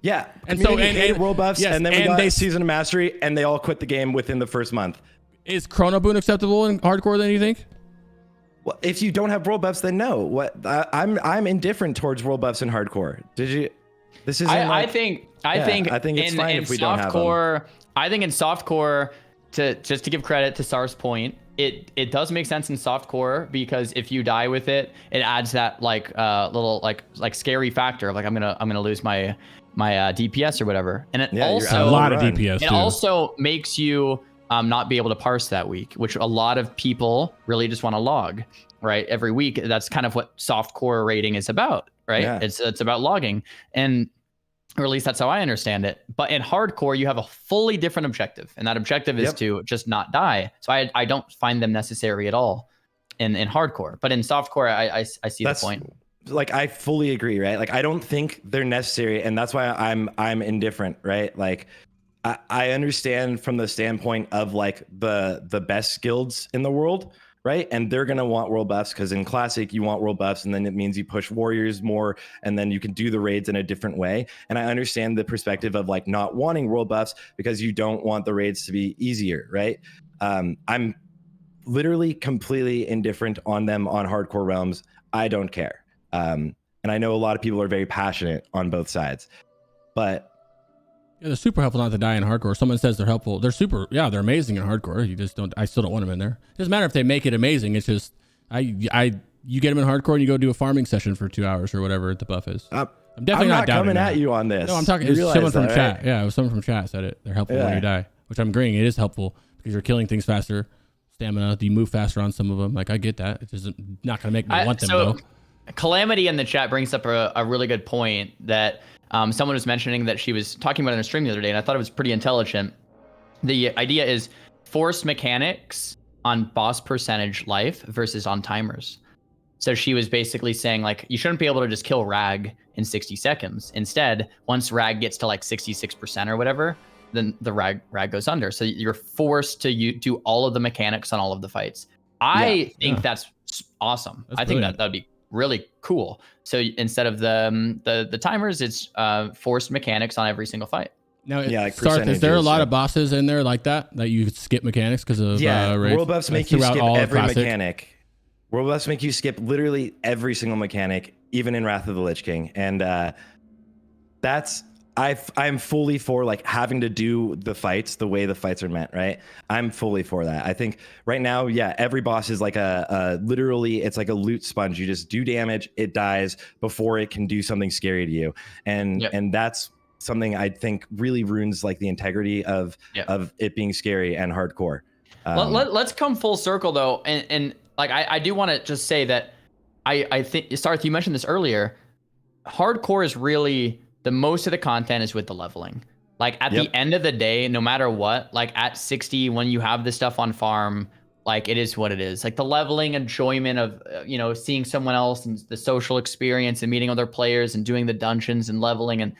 Yeah, and so hate world buffs, and then we got Season of Mastery, and they all quit the game within the first month. Is Chrono Boon acceptable in hardcore then, you think? Well, if you don't have world buffs, then no. What I'm indifferent towards world buffs in hardcore. Did you? This is. I think it's fine if we don't have them. I think in softcore, just to give credit to Sar's point, it does make sense in softcore because if you die with it, it adds that like little like scary factor of like I'm gonna lose my DPS or whatever, and it also a lot of DPS. It also makes you not be able to parse that week, which a lot of people really just want to log, right? Every week. That's kind of what softcore rating is about, right? Yeah. It's about logging, and or at least that's how I understand it. But in hardcore, you have a fully different objective, and that objective is to just not die. So I don't find them necessary at all in hardcore. But in softcore, I see the point. Like I fully agree, right? Like I don't think they're necessary, and that's why I'm indifferent, right? Like I understand from the standpoint of like the best guilds in the world, right? And they're going to want world buffs because in Classic, you want world buffs, and then it means you push warriors more, and then you can do the raids in a different way. And I understand the perspective of like not wanting world buffs because you don't want the raids to be easier, right? I'm literally completely indifferent on them on hardcore realms. I don't care. And I know a lot of people are very passionate on both sides, but yeah, they're super helpful not to die in hardcore. Someone says they're helpful. They're they're amazing in hardcore. You just don't, I still don't want them in there. It doesn't matter if they make it amazing. It's just, you get them in hardcore and you go do a farming session for 2 hours or whatever the buff is. I'm definitely not coming at you on this. No, I'm talking, it was someone from chat. Right? Yeah, it was someone from chat said it. They're helpful when you die, which I'm agreeing. It is helpful because you're killing things faster. Stamina, you move faster on some of them. Like I get that. It's just not going to make me want them though. Calamity in the chat brings up a really good point that someone was mentioning that she was talking about in a stream the other day, and I thought it was pretty intelligent. The idea is forced mechanics on boss percentage life versus on timers. So she was basically saying like you shouldn't be able to just kill Rag in 60 seconds. Instead, once Rag gets to like 66% or whatever, then the Rag goes under. So you're forced to do all of the mechanics on all of the fights. I think that's awesome. I think that would be really cool. So instead of the timers, it's forced mechanics on every single fight. Now, like Sarthe, is there a lot of bosses in there like that you skip mechanics because of world buffs make you skip every mechanic. World buffs make you skip literally every single mechanic, even in Wrath of the Lich King, and I'm fully for like having to do the fights the way the fights are meant, right? I'm fully for that. I think right now, every boss is like literally it's like a loot sponge. You just do damage, it dies before it can do something scary to you. And that's something I think really ruins like the integrity of it being scary and hardcore. Let's come full circle though. And like, I do want to just say that I think, Sarthe, you mentioned this earlier, hardcore is really, the most of the content is with the leveling. Like at the end of the day, no matter what, like at 60, when you have this stuff on farm, like it is what it is. Like the leveling enjoyment of, seeing someone else and the social experience and meeting other players and doing the dungeons and leveling and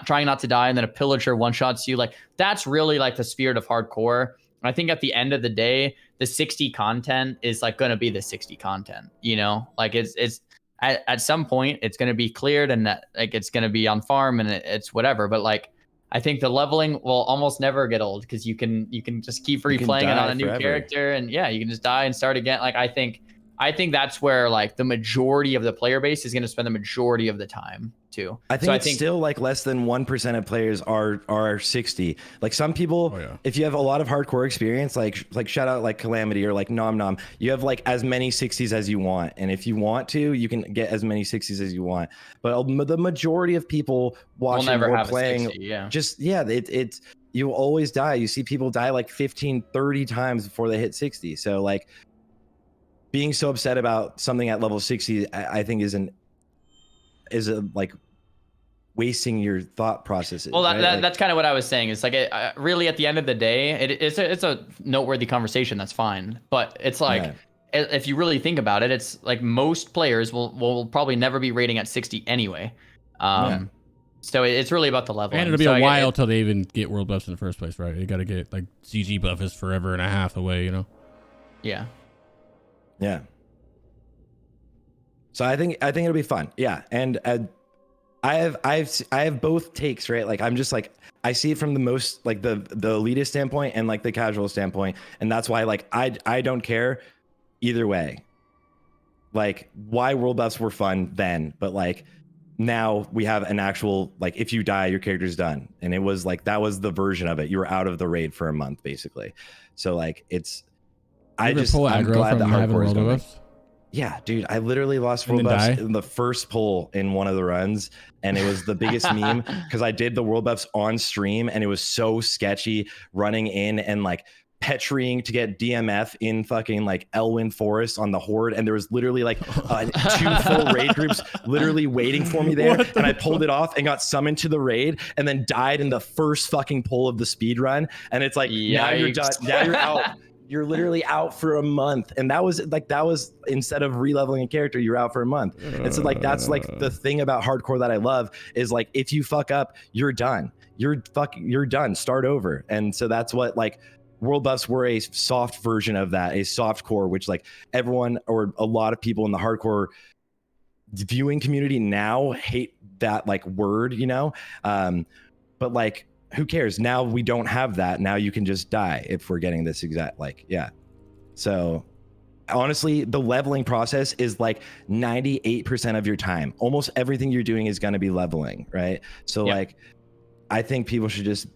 trying not to die. And then a pillager one-shots you. Like that's really like the spirit of hardcore. I think at the end of the day, the 60 content is like going to be the 60 content, like it's, at some point it's going to be cleared and that, like it's going to be on farm and it's whatever, but like I think the leveling will almost never get old because you can just keep replaying it on a new forever. character, and yeah, you can just die and start again. Like I think that's where like the majority of the player base is going to spend the majority of the time too. I think still like less than 1% of players are 60. Like some people, if you have a lot of hardcore experience, like shout out like Calamity or like Nom Nom, you have like as many 60s as you want, and if you want to, you can get as many 60s as you want. But the majority of people watching or playing, it's you always die. You see people die like 15, 30 times before they hit 60. So like, being so upset about something at level 60, I think is like wasting your thought processes. Well, right? that's kind of what I was saying. It's like really at the end of the day, it's a noteworthy conversation. That's fine, but it's like if you really think about it, it's like most players will probably never be rating at 60 anyway. So it's really about the level. And it'll be a while till they even get world buffs in the first place, right? You got to get like CG buff is forever and a half away, you know? Yeah. Yeah. So I think it'll be fun. Yeah. And I have both takes, right? Like I'm just like, I see it from the most like the elitist standpoint and like the casual standpoint. And that's why like I don't care either way. Like why world buffs were fun then, but like now we have an actual, like if you die, your character's done. And it was like, that was the version of it. You were out of the raid for a month basically. So like I'm glad that hardcore is going. Yeah, dude, I literally lost world buffs in the first pull in one of the runs, and it was the biggest meme because I did the world buffs on stream, and it was so sketchy running in and like Petriing to get DMF in fucking like Elwyn Forest on the Horde, and there was literally like 2 full raid groups literally waiting for me there, and I pulled it off and got summoned to the raid, and then died in the first fucking pull of the speed run, and it's like now you're done, now you're out. You're literally out for a month. And that was instead of re-leveling a character, you're out for a month. And so like, that's like the thing about hardcore that I love is like, if you fuck up, you're done. You're done. Start over. And so that's what like world buffs were a soft version of that, a soft core, which like everyone or a lot of people in the hardcore viewing community now hate that like word, you know? But like, who cares? Now we don't have that. Now you can just die if we're getting this exact, like, yeah. So honestly, the leveling process is like 98% of your time. Almost everything you're doing is going to be leveling, right? So like, I think people should just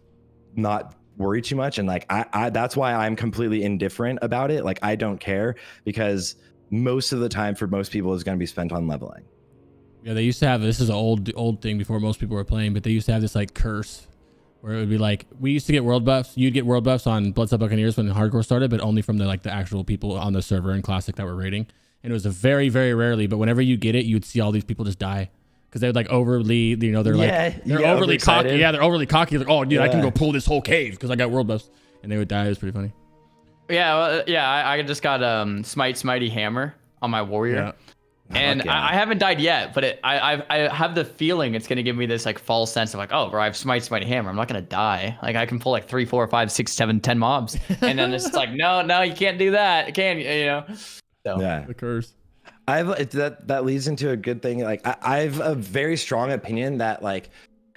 not worry too much. And like, I that's why I'm completely indifferent about it. Like, I don't care because most of the time for most people is going to be spent on leveling. Yeah, they used to have, this is an old thing before most people were playing, but they used to have this like curse where it would be like, we used to get world buffs. You'd get world buffs on Bloodsup Buccaneers when hardcore started, but only from the actual people on the server in Classic that were raiding. And it was a very, very rarely, but whenever you get it, you'd see all these people just die. Because they're like overly, you know, they're overly cocky. Yeah, they're overly cocky. Like, oh, dude, I can go pull this whole cave because I got world buffs. And they would die. It was pretty funny. Yeah, well, I just got Smitey Hammer on my warrior. Yeah. And I haven't died yet, but I have the feeling it's gonna give me this like false sense of like, oh, bro, I have Smite Hammer. I'm not gonna die. Like I can pull like 3, 4, 5, 6, 7, 10 mobs, and then it's like, no, you can't do that. Can you know? So yeah, the curse. That leads into a good thing. Like I've a very strong opinion that like.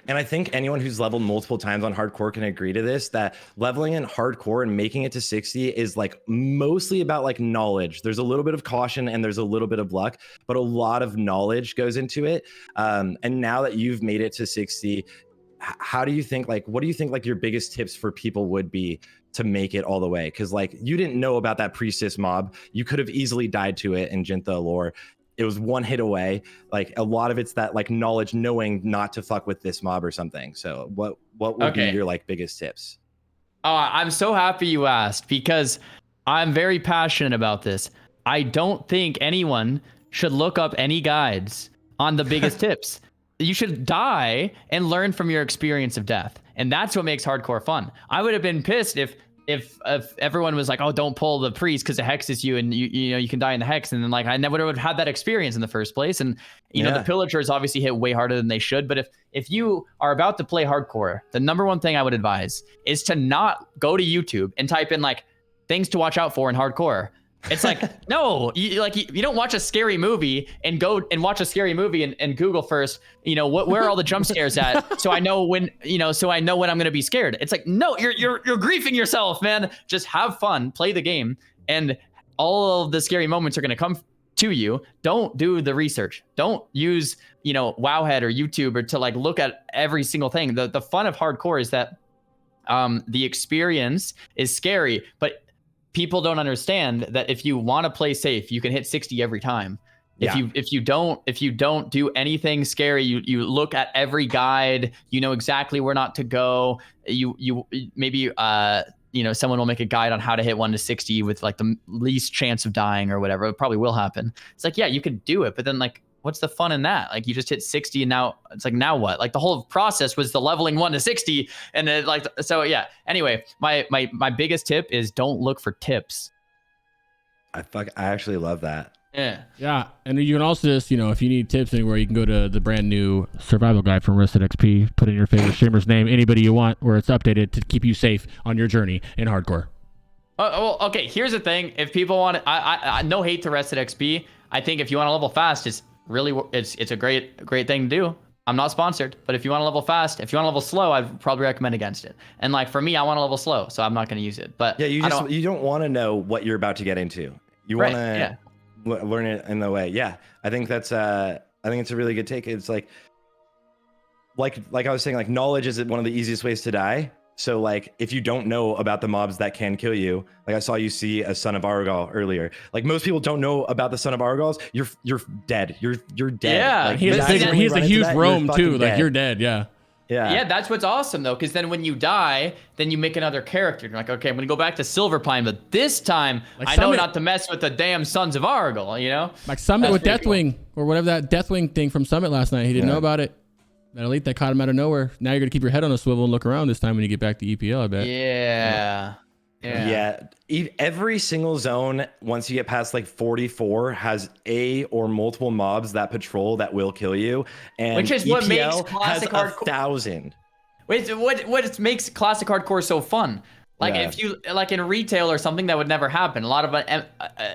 And I think anyone who's leveled multiple times on hardcore can agree to this, that leveling in hardcore and making it to 60 is like mostly about like knowledge. There's a little bit of caution and there's a little bit of luck, but a lot of knowledge goes into it. And now that you've made it to 60, how do you think, like, what do you think like your biggest tips for people would be to make it all the way? Because like you didn't know about that priestess mob. You could have easily died to it in Jinta lore. It was one hit away. Like a lot of it's that like knowledge, knowing not to fuck with this mob or something. So what would be your like biggest tips? Oh, I'm so happy you asked because I'm very passionate about this. I don't think anyone should look up any guides on the biggest tips. You should die and learn from your experience of death. And that's what makes hardcore fun. I would have been pissed if everyone was like, oh, don't pull the priest because it hexes you and you know you can die in the hex, and then like I never would have had that experience in the first place. And you know the pillagers obviously hit way harder than they should, but if you are about to play hardcore, the number one thing I would advise is to not go to YouTube and type in like things to watch out for in hardcore. It's like, no, you don't watch a scary movie and go and watch a scary movie and Google first, where are all the jump scares at? So I know when I'm going to be scared. It's like, no, you're griefing yourself, man. Just have fun, play the game, and all of the scary moments are going to come to you. Don't do the research. Don't use, Wowhead or YouTube or to like look at every single thing. The fun of hardcore is that the experience is scary, but people don't understand that if you want to play safe, you can hit 60 every time. If you don't do anything scary, you look at every guide, you know exactly where not to go. You maybe someone will make a guide on how to hit 1 to 60 with like the least chance of dying or whatever. It probably will happen. It's like, yeah, you could do it, but then like, what's the fun in that? Like you just hit 60 and now it's like, now what? Like the whole process was the leveling 1 to 60. And then so yeah. Anyway, my biggest tip is don't look for tips. I actually love that. Yeah. Yeah. And you can also just, if you need tips anywhere, you can go to the brand new survival guide from Risset XP, put in your favorite streamer's name, anybody you want, where it's updated to keep you safe on your journey in hardcore. Oh, well, okay. Here's the thing. If people want, I no hate to Risset XP. I think if you want to level fast, it's a great thing to do. I'm not sponsored, but if you want to level fast, if you want to level slow, I'd probably recommend against it. And like for me, I want to level slow, so I'm not going to use it. But yeah, you don't want to know what you're about to get into. You want to learn it in the way. Yeah, I think it's a really good take. It's like I was saying, like knowledge is one of the easiest ways to die. So like if you don't know about the mobs that can kill you, like I saw you see a Son of Argal earlier. Like most people don't know about the Son of Argals. You're dead. You're dead. Yeah, like, he has a huge roam too. Like you're dead. Yeah. Yeah, that's what's awesome though, because then when you die, then you make another character. You're like, okay, I'm gonna go back to Silverpine, but this time like I know not to mess with the damn Sons of Argal. Like Summit with Deathwing or whatever that Deathwing thing from Summit last night. He didn't know about it. That elite that caught him out of nowhere. Now you're gonna keep your head on a swivel and look around this time when you get back to EPL, I bet. Yeah. Every single zone, once you get past like 44, has a or multiple mobs that patrol that will kill you. And which is EPL what makes classic has hardcore 1,000. What makes classic hardcore so fun? Like if you like in retail or something, that would never happen. A lot of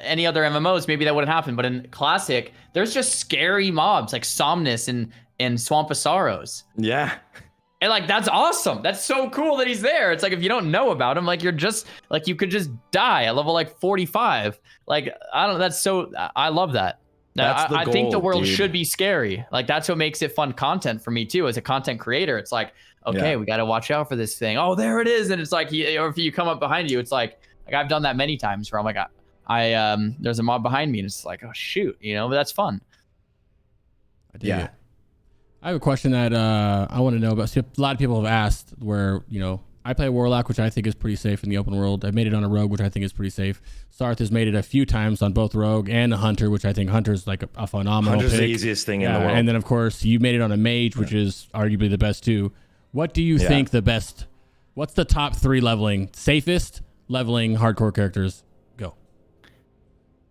any other MMOs, maybe that wouldn't happen. But in classic, there's just scary mobs like Somnus and Swamp of Sorrows. Yeah. And like, that's awesome. That's so cool that he's there. It's like, if you don't know about him, like you're just like, you could just die at level like 45. Like, I love that. I think the world should be scary. Like that's what makes it fun content for me too. As a content creator, it's like, okay, we got to watch out for this thing. Oh, there it is. And it's like, or if you come up behind you, it's like I've done that many times where I'm like, there's a mob behind me and it's like, oh shoot, but that's fun. Yeah. I have a question that I want to know about. See, a lot of people have asked where, I play Warlock, which I think is pretty safe in the open world. I've made it on a Rogue, which I think is pretty safe. Sarthe has made it a few times on both Rogue and a Hunter, which I think Hunter's like a phenomenal Hunter's pick. the easiest thing in the world. And then, of course, you made it on a Mage, which is arguably the best too. What do you think what's the top 3 safest leveling hardcore characters? Go.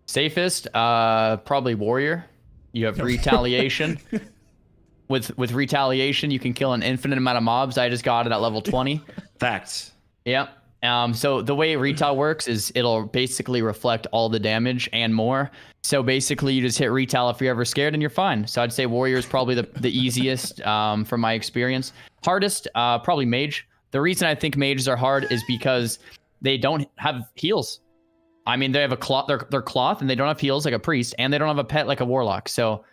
Safest, probably Warrior. You have Retaliation. With Retaliation, you can kill an infinite amount of mobs. I just got it at level 20. Facts. Yeah. So the way Retal works is it'll basically reflect all the damage and more. So basically, you just hit Retal if you're ever scared, and you're fine. So I'd say Warrior is probably the easiest from my experience. Hardest, probably Mage. The reason I think Mages are hard is because they don't have heals. I mean, they have a cloth. They're cloth, and they don't have heals like a priest, and they don't have a pet like a warlock. So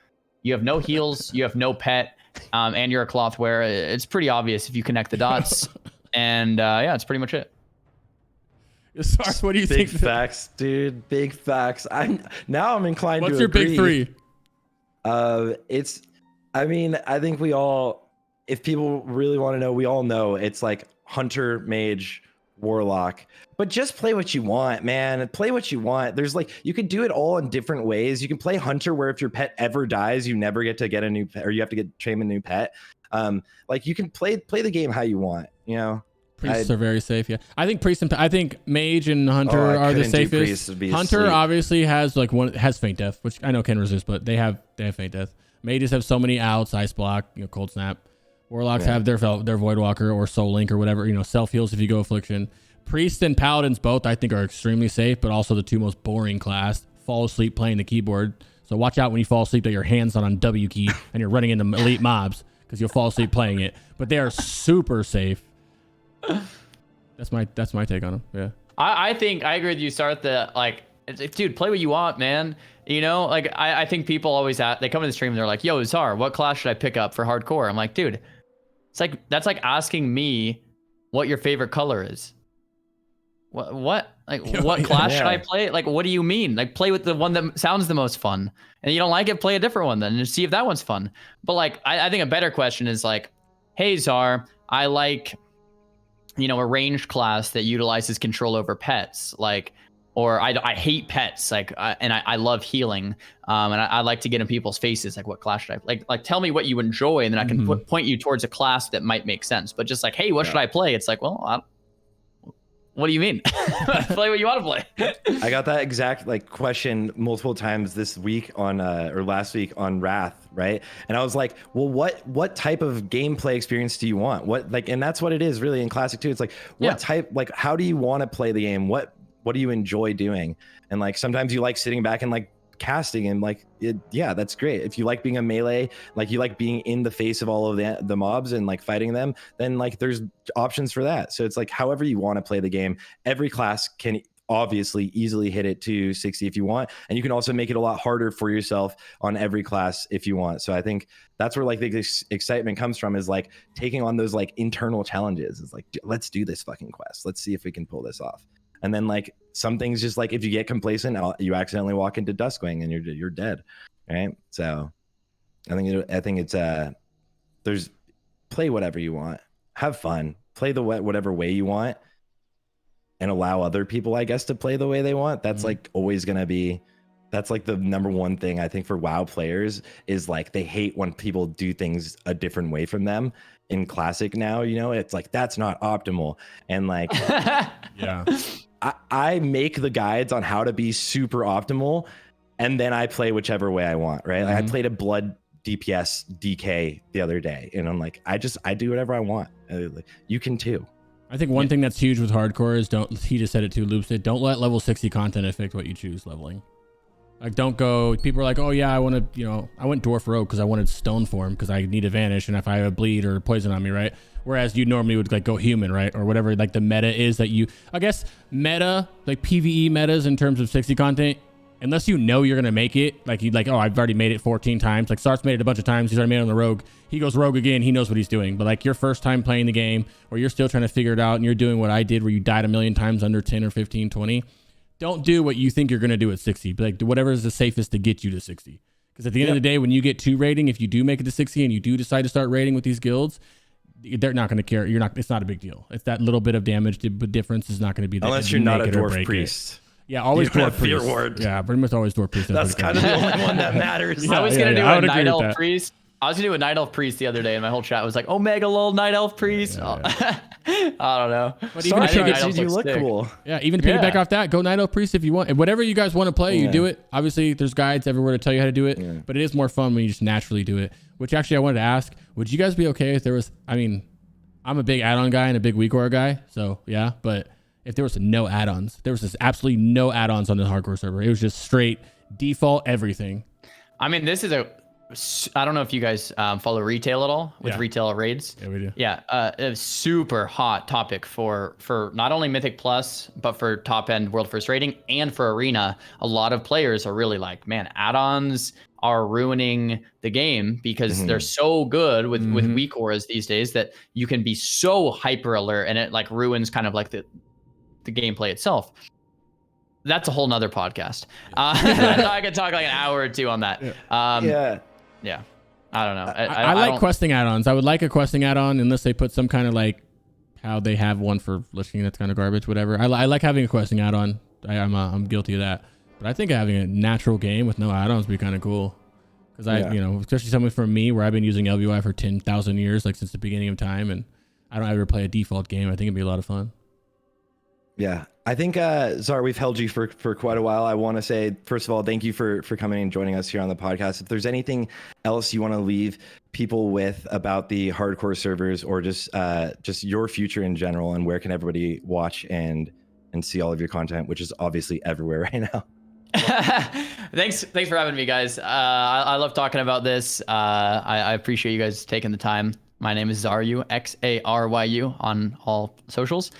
you have no heals, you have no pet, and you're a cloth wearer. It's pretty obvious if you connect the dots. And it's pretty much it. Sarthe, what do you think? Big facts, dude. Big facts. I'm inclined What's to your agree. big 3? I think we all, if people really want to know, we all know it's like Hunter, Mage, Warlock. But just play what you want, man. Play what you want. There's like, you can do it all in different ways. You can play Hunter where if your pet ever dies, you never get to get a new pet, or you have to train a new pet. Like you can play the game how you want, Priests are very safe, yeah. I think Mage and Hunter are the safest. Hunter obviously has Feint Death, which I know can resist, but they have Feint Death. Mages have so many outs, Ice Block, Cold Snap. Warlocks have their Void Walker or Soul Link or whatever, self heals if you go Affliction. Priests and Paladins both, I think, are extremely safe, but also the two most boring class. Fall asleep playing the keyboard. So watch out when you fall asleep that your hand's not on W key and you're running into elite mobs because you'll fall asleep playing it. But they are super safe. That's my take on them. Yeah. I think I agree with you, Sarthe. Like, dude, play what you want, man. You know, like I think people always they come in the stream and they're like, "Yo, Zar, what class should I pick up for hardcore?" I'm like, dude, it's like that's like asking me what your favorite color is. What? Like, what class should I play? Like, what do you mean? Like, play with the one that sounds the most fun. And you don't like it, play a different one then and see if that one's fun. But like, I think a better question is like, hey, Zar, I like, you know, a ranged class that utilizes control over pets. Like, or I hate pets, like, and I love healing, and I like to get in people's faces. Like, what class should I like? Tell me what you enjoy, and then I can point you towards a class that might make sense. But just like, hey, what should I play? It's like, well, what do you mean? Play what you want to play. I got that exact like question multiple times this week on or last week on Wrath, right? And I was like, well, what type of gameplay experience do you want? What like, and that's what it is really in Classic too. It's like, what type, like, how do you want to play the game? What do you enjoy doing? And like sometimes you like sitting back and like casting and like yeah, that's great. If you like being a melee, like you like being in the face of all of the mobs and like fighting them, then like there's options for that. So it's like however you want to play the game. Every class can obviously easily hit it to 60 if you want, and you can also make it a lot harder for yourself on every class if you want. So I think that's where like the excitement comes from, is like taking on those like internal challenges. It's like, let's do this fucking quest, let's see if we can pull this off. And then like some things, just like if you get complacent, you accidentally walk into Duskwing and you're dead, right? So I think it's there's play whatever you want, have fun, play the whatever way you want, and allow other people, I guess, to play the way they want. That's like always gonna be, that's like the number one thing I think for WoW players, is like they hate when people do things a different way from them. In Classic now, you know, it's like that's not optimal, and like yeah. I make the guides on how to be super optimal, and then I play whichever way I want, right? Like I played a blood DPS DK the other day, and I'm like, I do whatever I want. You can too. I think one thing that's huge with hardcore is he just said it too, Loops did, don't let level 60 content affect what you choose leveling. Like, don't go, people are like, oh yeah, I want to, you know, I went Dwarf Rogue because I wanted Stone Form because I need a Vanish, and if I have a bleed or poison on me, right? Whereas you normally would like go human, right? Or whatever like the meta is that you, I guess meta, like PvE metas in terms of 60 content, unless you know you're going to make it, like you'd like, oh, I've already made it 14 times. Like Sarthe made it a bunch of times. He's already made it on the Rogue. He goes Rogue again. He knows what he's doing. But like your first time playing the game, or you're still trying to figure it out and you're doing what I did where you died a million times under 10 or 15, 20. Don't do what you think you're going to do at 60. But like whatever is the safest to get you to 60. Because at the end of the day, when you get 2 rating, if you do make it to 60 and you do decide to start raiding with these guilds, they're not going to care. It's not a big deal. It's that little bit of damage difference is not going to be. Unless you're not a dwarf priest. Yeah, always dwarf priest. Ward. Yeah, pretty much always dwarf priest. That's kind of the only one that matters. I was going to do a Night Elf priest. I was gonna do a Night Elf priest the other day, and my whole chat was like, "Omega lol, Night Elf priest." I don't know. But even if you look cool. Yeah, even to piggyback off that, go Night Elf priest if you want. And whatever you guys want to play, you do it. Obviously, there's guides everywhere to tell you how to do it, but it is more fun when you just naturally do it. Which actually, I wanted to ask: would you guys be okay if there was? I mean, I'm a big add-on guy and a big weak aura guy, so yeah. But if there was no add-ons, there was just absolutely no add-ons on the hardcore server. It was just straight default everything. I mean, this is I don't know if you guys follow retail at all with retail raids. Yeah, we do. Yeah, a super hot topic for not only Mythic Plus, but for top end World First rating and for Arena. A lot of players are really like, man, add-ons are ruining the game because they're so good with weak auras these days that you can be so hyper alert and it like ruins kind of like the gameplay itself. That's a whole nother podcast. I could talk like an hour or two on that. Yeah. I don't know. I like questing add-ons. I would like a questing add-on unless they put some kind of like how they have one for Lich King that's kind of garbage, whatever. I like having a questing add-on. I'm guilty of that. But I think having a natural game with no add-ons would be kind of cool. Because especially something for me where I've been using LVI for 10,000 years, like since the beginning of time, and I don't ever play a default game. I think it'd be a lot of fun. Yeah. I think Zar, we've held you for quite a while. I want to say, first of all, thank you for coming and joining us here on the podcast. If there's anything else you want to leave people with about the hardcore servers, or just your future in general, and where can everybody watch and see all of your content, which is obviously everywhere right now. Thanks for having me, guys. I love talking about this. I appreciate you guys taking the time. My name is Xaryu, Xaryu on all socials.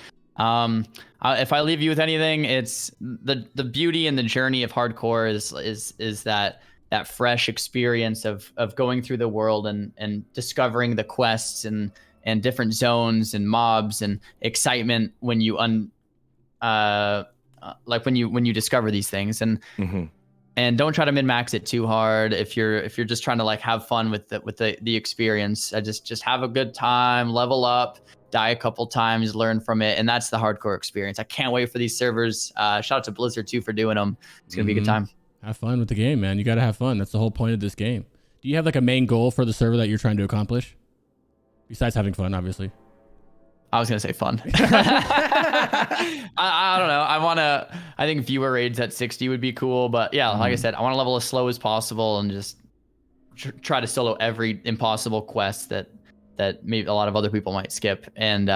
If I leave you with anything, it's the beauty and the journey of hardcore is that fresh experience of going through the world and discovering the quests and different zones and mobs and excitement when you when you discover these things, and and don't try to min-max it too hard if you're just trying to like have fun with the experience. Just have a good time, level up, die a couple times, learn from it, and that's the hardcore experience. I can't wait for these servers. Shout out to Blizzard too for doing them. It's gonna be a good time. Have fun with the game, man. You gotta have fun. That's the whole point of this game. Do you have like a main goal for the server that you're trying to accomplish, besides having fun, obviously? I was gonna say fun. I don't know. I think viewer raids at 60 would be cool, but yeah, like I said, I want to level as slow as possible and just try to solo every impossible quest that maybe a lot of other people might skip. And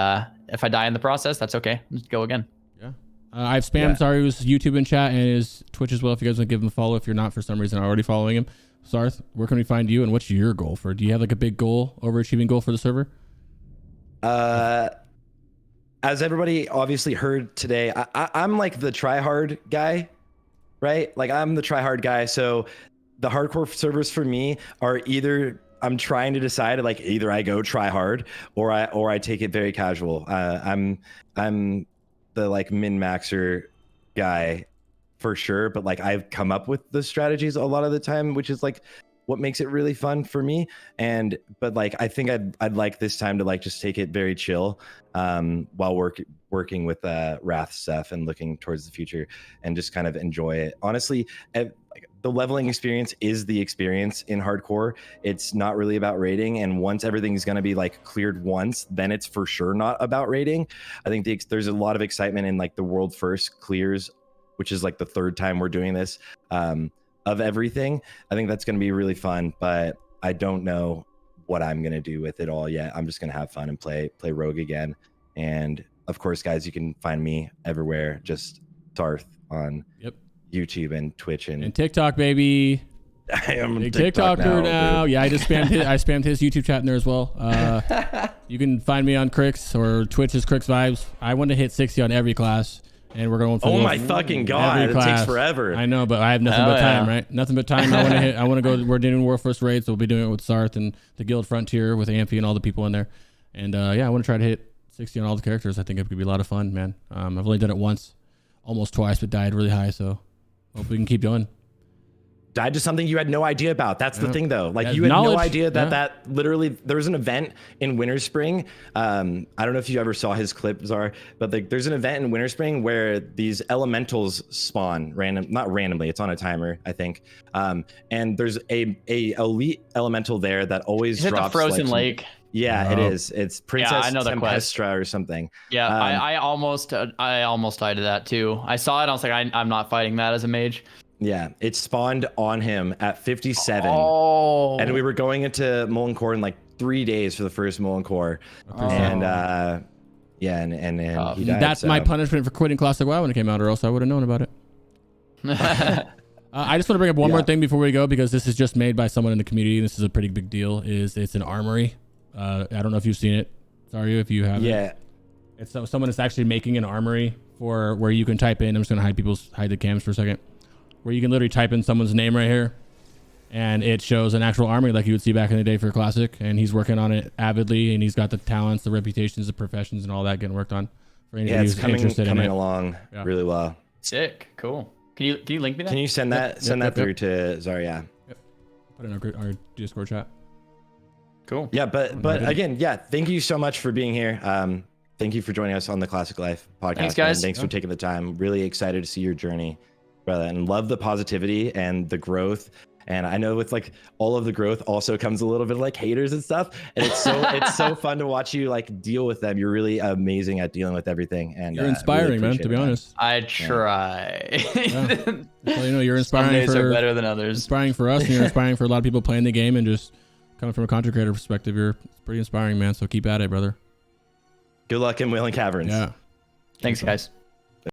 if I die in the process, that's okay. Just go again. Yeah. I've spammed Xaryu's YouTube in chat and his Twitch as well. If you guys want to give him a follow, if you're not for some reason already following him. Sarthe, where can we find you, and what's your goal for? Do you have like a big goal, overachieving goal for the server? As everybody obviously heard today, I'm like the try-hard guy, right? Like I'm the try-hard guy. So the hardcore servers for me are either I'm trying to decide, like either I go try hard or I take it very casual. I'm the like min-maxer guy for sure, but like I've come up with the strategies a lot of the time, which is like what makes it really fun for me. But like I think I'd like this time to like just take it very chill while working with Wrath stuff and looking towards the future and just kind of enjoy it. Honestly, like the leveling experience is the experience in hardcore. It's not really about raiding, and once everything's going to be like cleared once, then it's for sure not about raiding. I think there's a lot of excitement in like the world first clears, which is like the third time we're doing this. Of everything. I think that's going to be really fun, but I don't know what I'm going to do with it all yet. I'm just going to have fun and play Rogue again. And of course, guys, you can find me everywhere. Just Sarthe on YouTube and Twitch and TikTok, baby. I am big TikToker now. Yeah, I just spammed his YouTube chat in there as well. You can find me on Crix or Twitch is Crix Vibes. I want to hit 60 on every class. And we're going for oh my fucking god! It takes forever. I know, but I have nothing but time, right? Nothing but time. I want to go. We're doing War First raids, so we'll be doing it with Sarthe and the Guild Frontier with Amphi and all the people in there. And yeah, I want to try to hit 60 on all the characters. I think it could be a lot of fun, man. I've only done it once, almost twice, but died really high. So hope we can keep going. Died to something you had no idea about. That's the thing, though. Like you had knowledge. No idea that literally there was an event in Winter Spring. I don't know if you ever saw his clip, Zar, but like there's an event in Winter Spring where these elementals spawn not randomly. It's on a timer, I think. And there's a elite elemental there that always drops. Is it the frozen lake? Yeah, it is. It's Princess I know Tempestra or something. Yeah, I almost died to that too. I saw it. I was like, I'm not fighting that as a mage. Yeah, it spawned on him at 57. Oh. And we were going into Molten Core in like 3 days for the first Molten Core. And yeah, and he died. That's my punishment for quitting Classic WoW when it came out, or else I would have known about it. I just want to bring up one more thing before we go, because this is just made by someone in the community. This is a pretty big deal. It's an Armory. I don't know if you've seen it. Sorry if you haven't. Yeah. It's someone that's actually making an Armory for where you can type in. I'm just gonna hide the cams for a second. Where you can literally type in someone's name right here, and it shows an actual armory like you would see back in the day for Classic. And he's working on it avidly, and he's got the talents, the reputations, the professions, and all that getting worked on. For anybody who's coming along really well. Sick, cool. Can you link me that? Can you send that through to Zarya? Yep. Put it in our Discord chat. Cool. Yeah, but again, thank you so much for being here. Thank you for joining us on the Classic Life podcast. Thanks, guys. Thanks for taking the time. Really excited to see your journey, brother, and love the positivity and the growth And I know with like all of the growth also comes a little bit of like haters and stuff. And it's so fun to watch you like deal with them. You're really amazing at dealing with everything. And you're inspiring, man, to be honest. I try. Well, you know, you're inspiring. Some days are better than others. Inspiring for us, and you're inspiring for a lot of people playing the game, and just coming from a content creator perspective, it's pretty inspiring, man. So keep at it, brother. Good luck in Wailing Caverns. Yeah. Thanks, guys.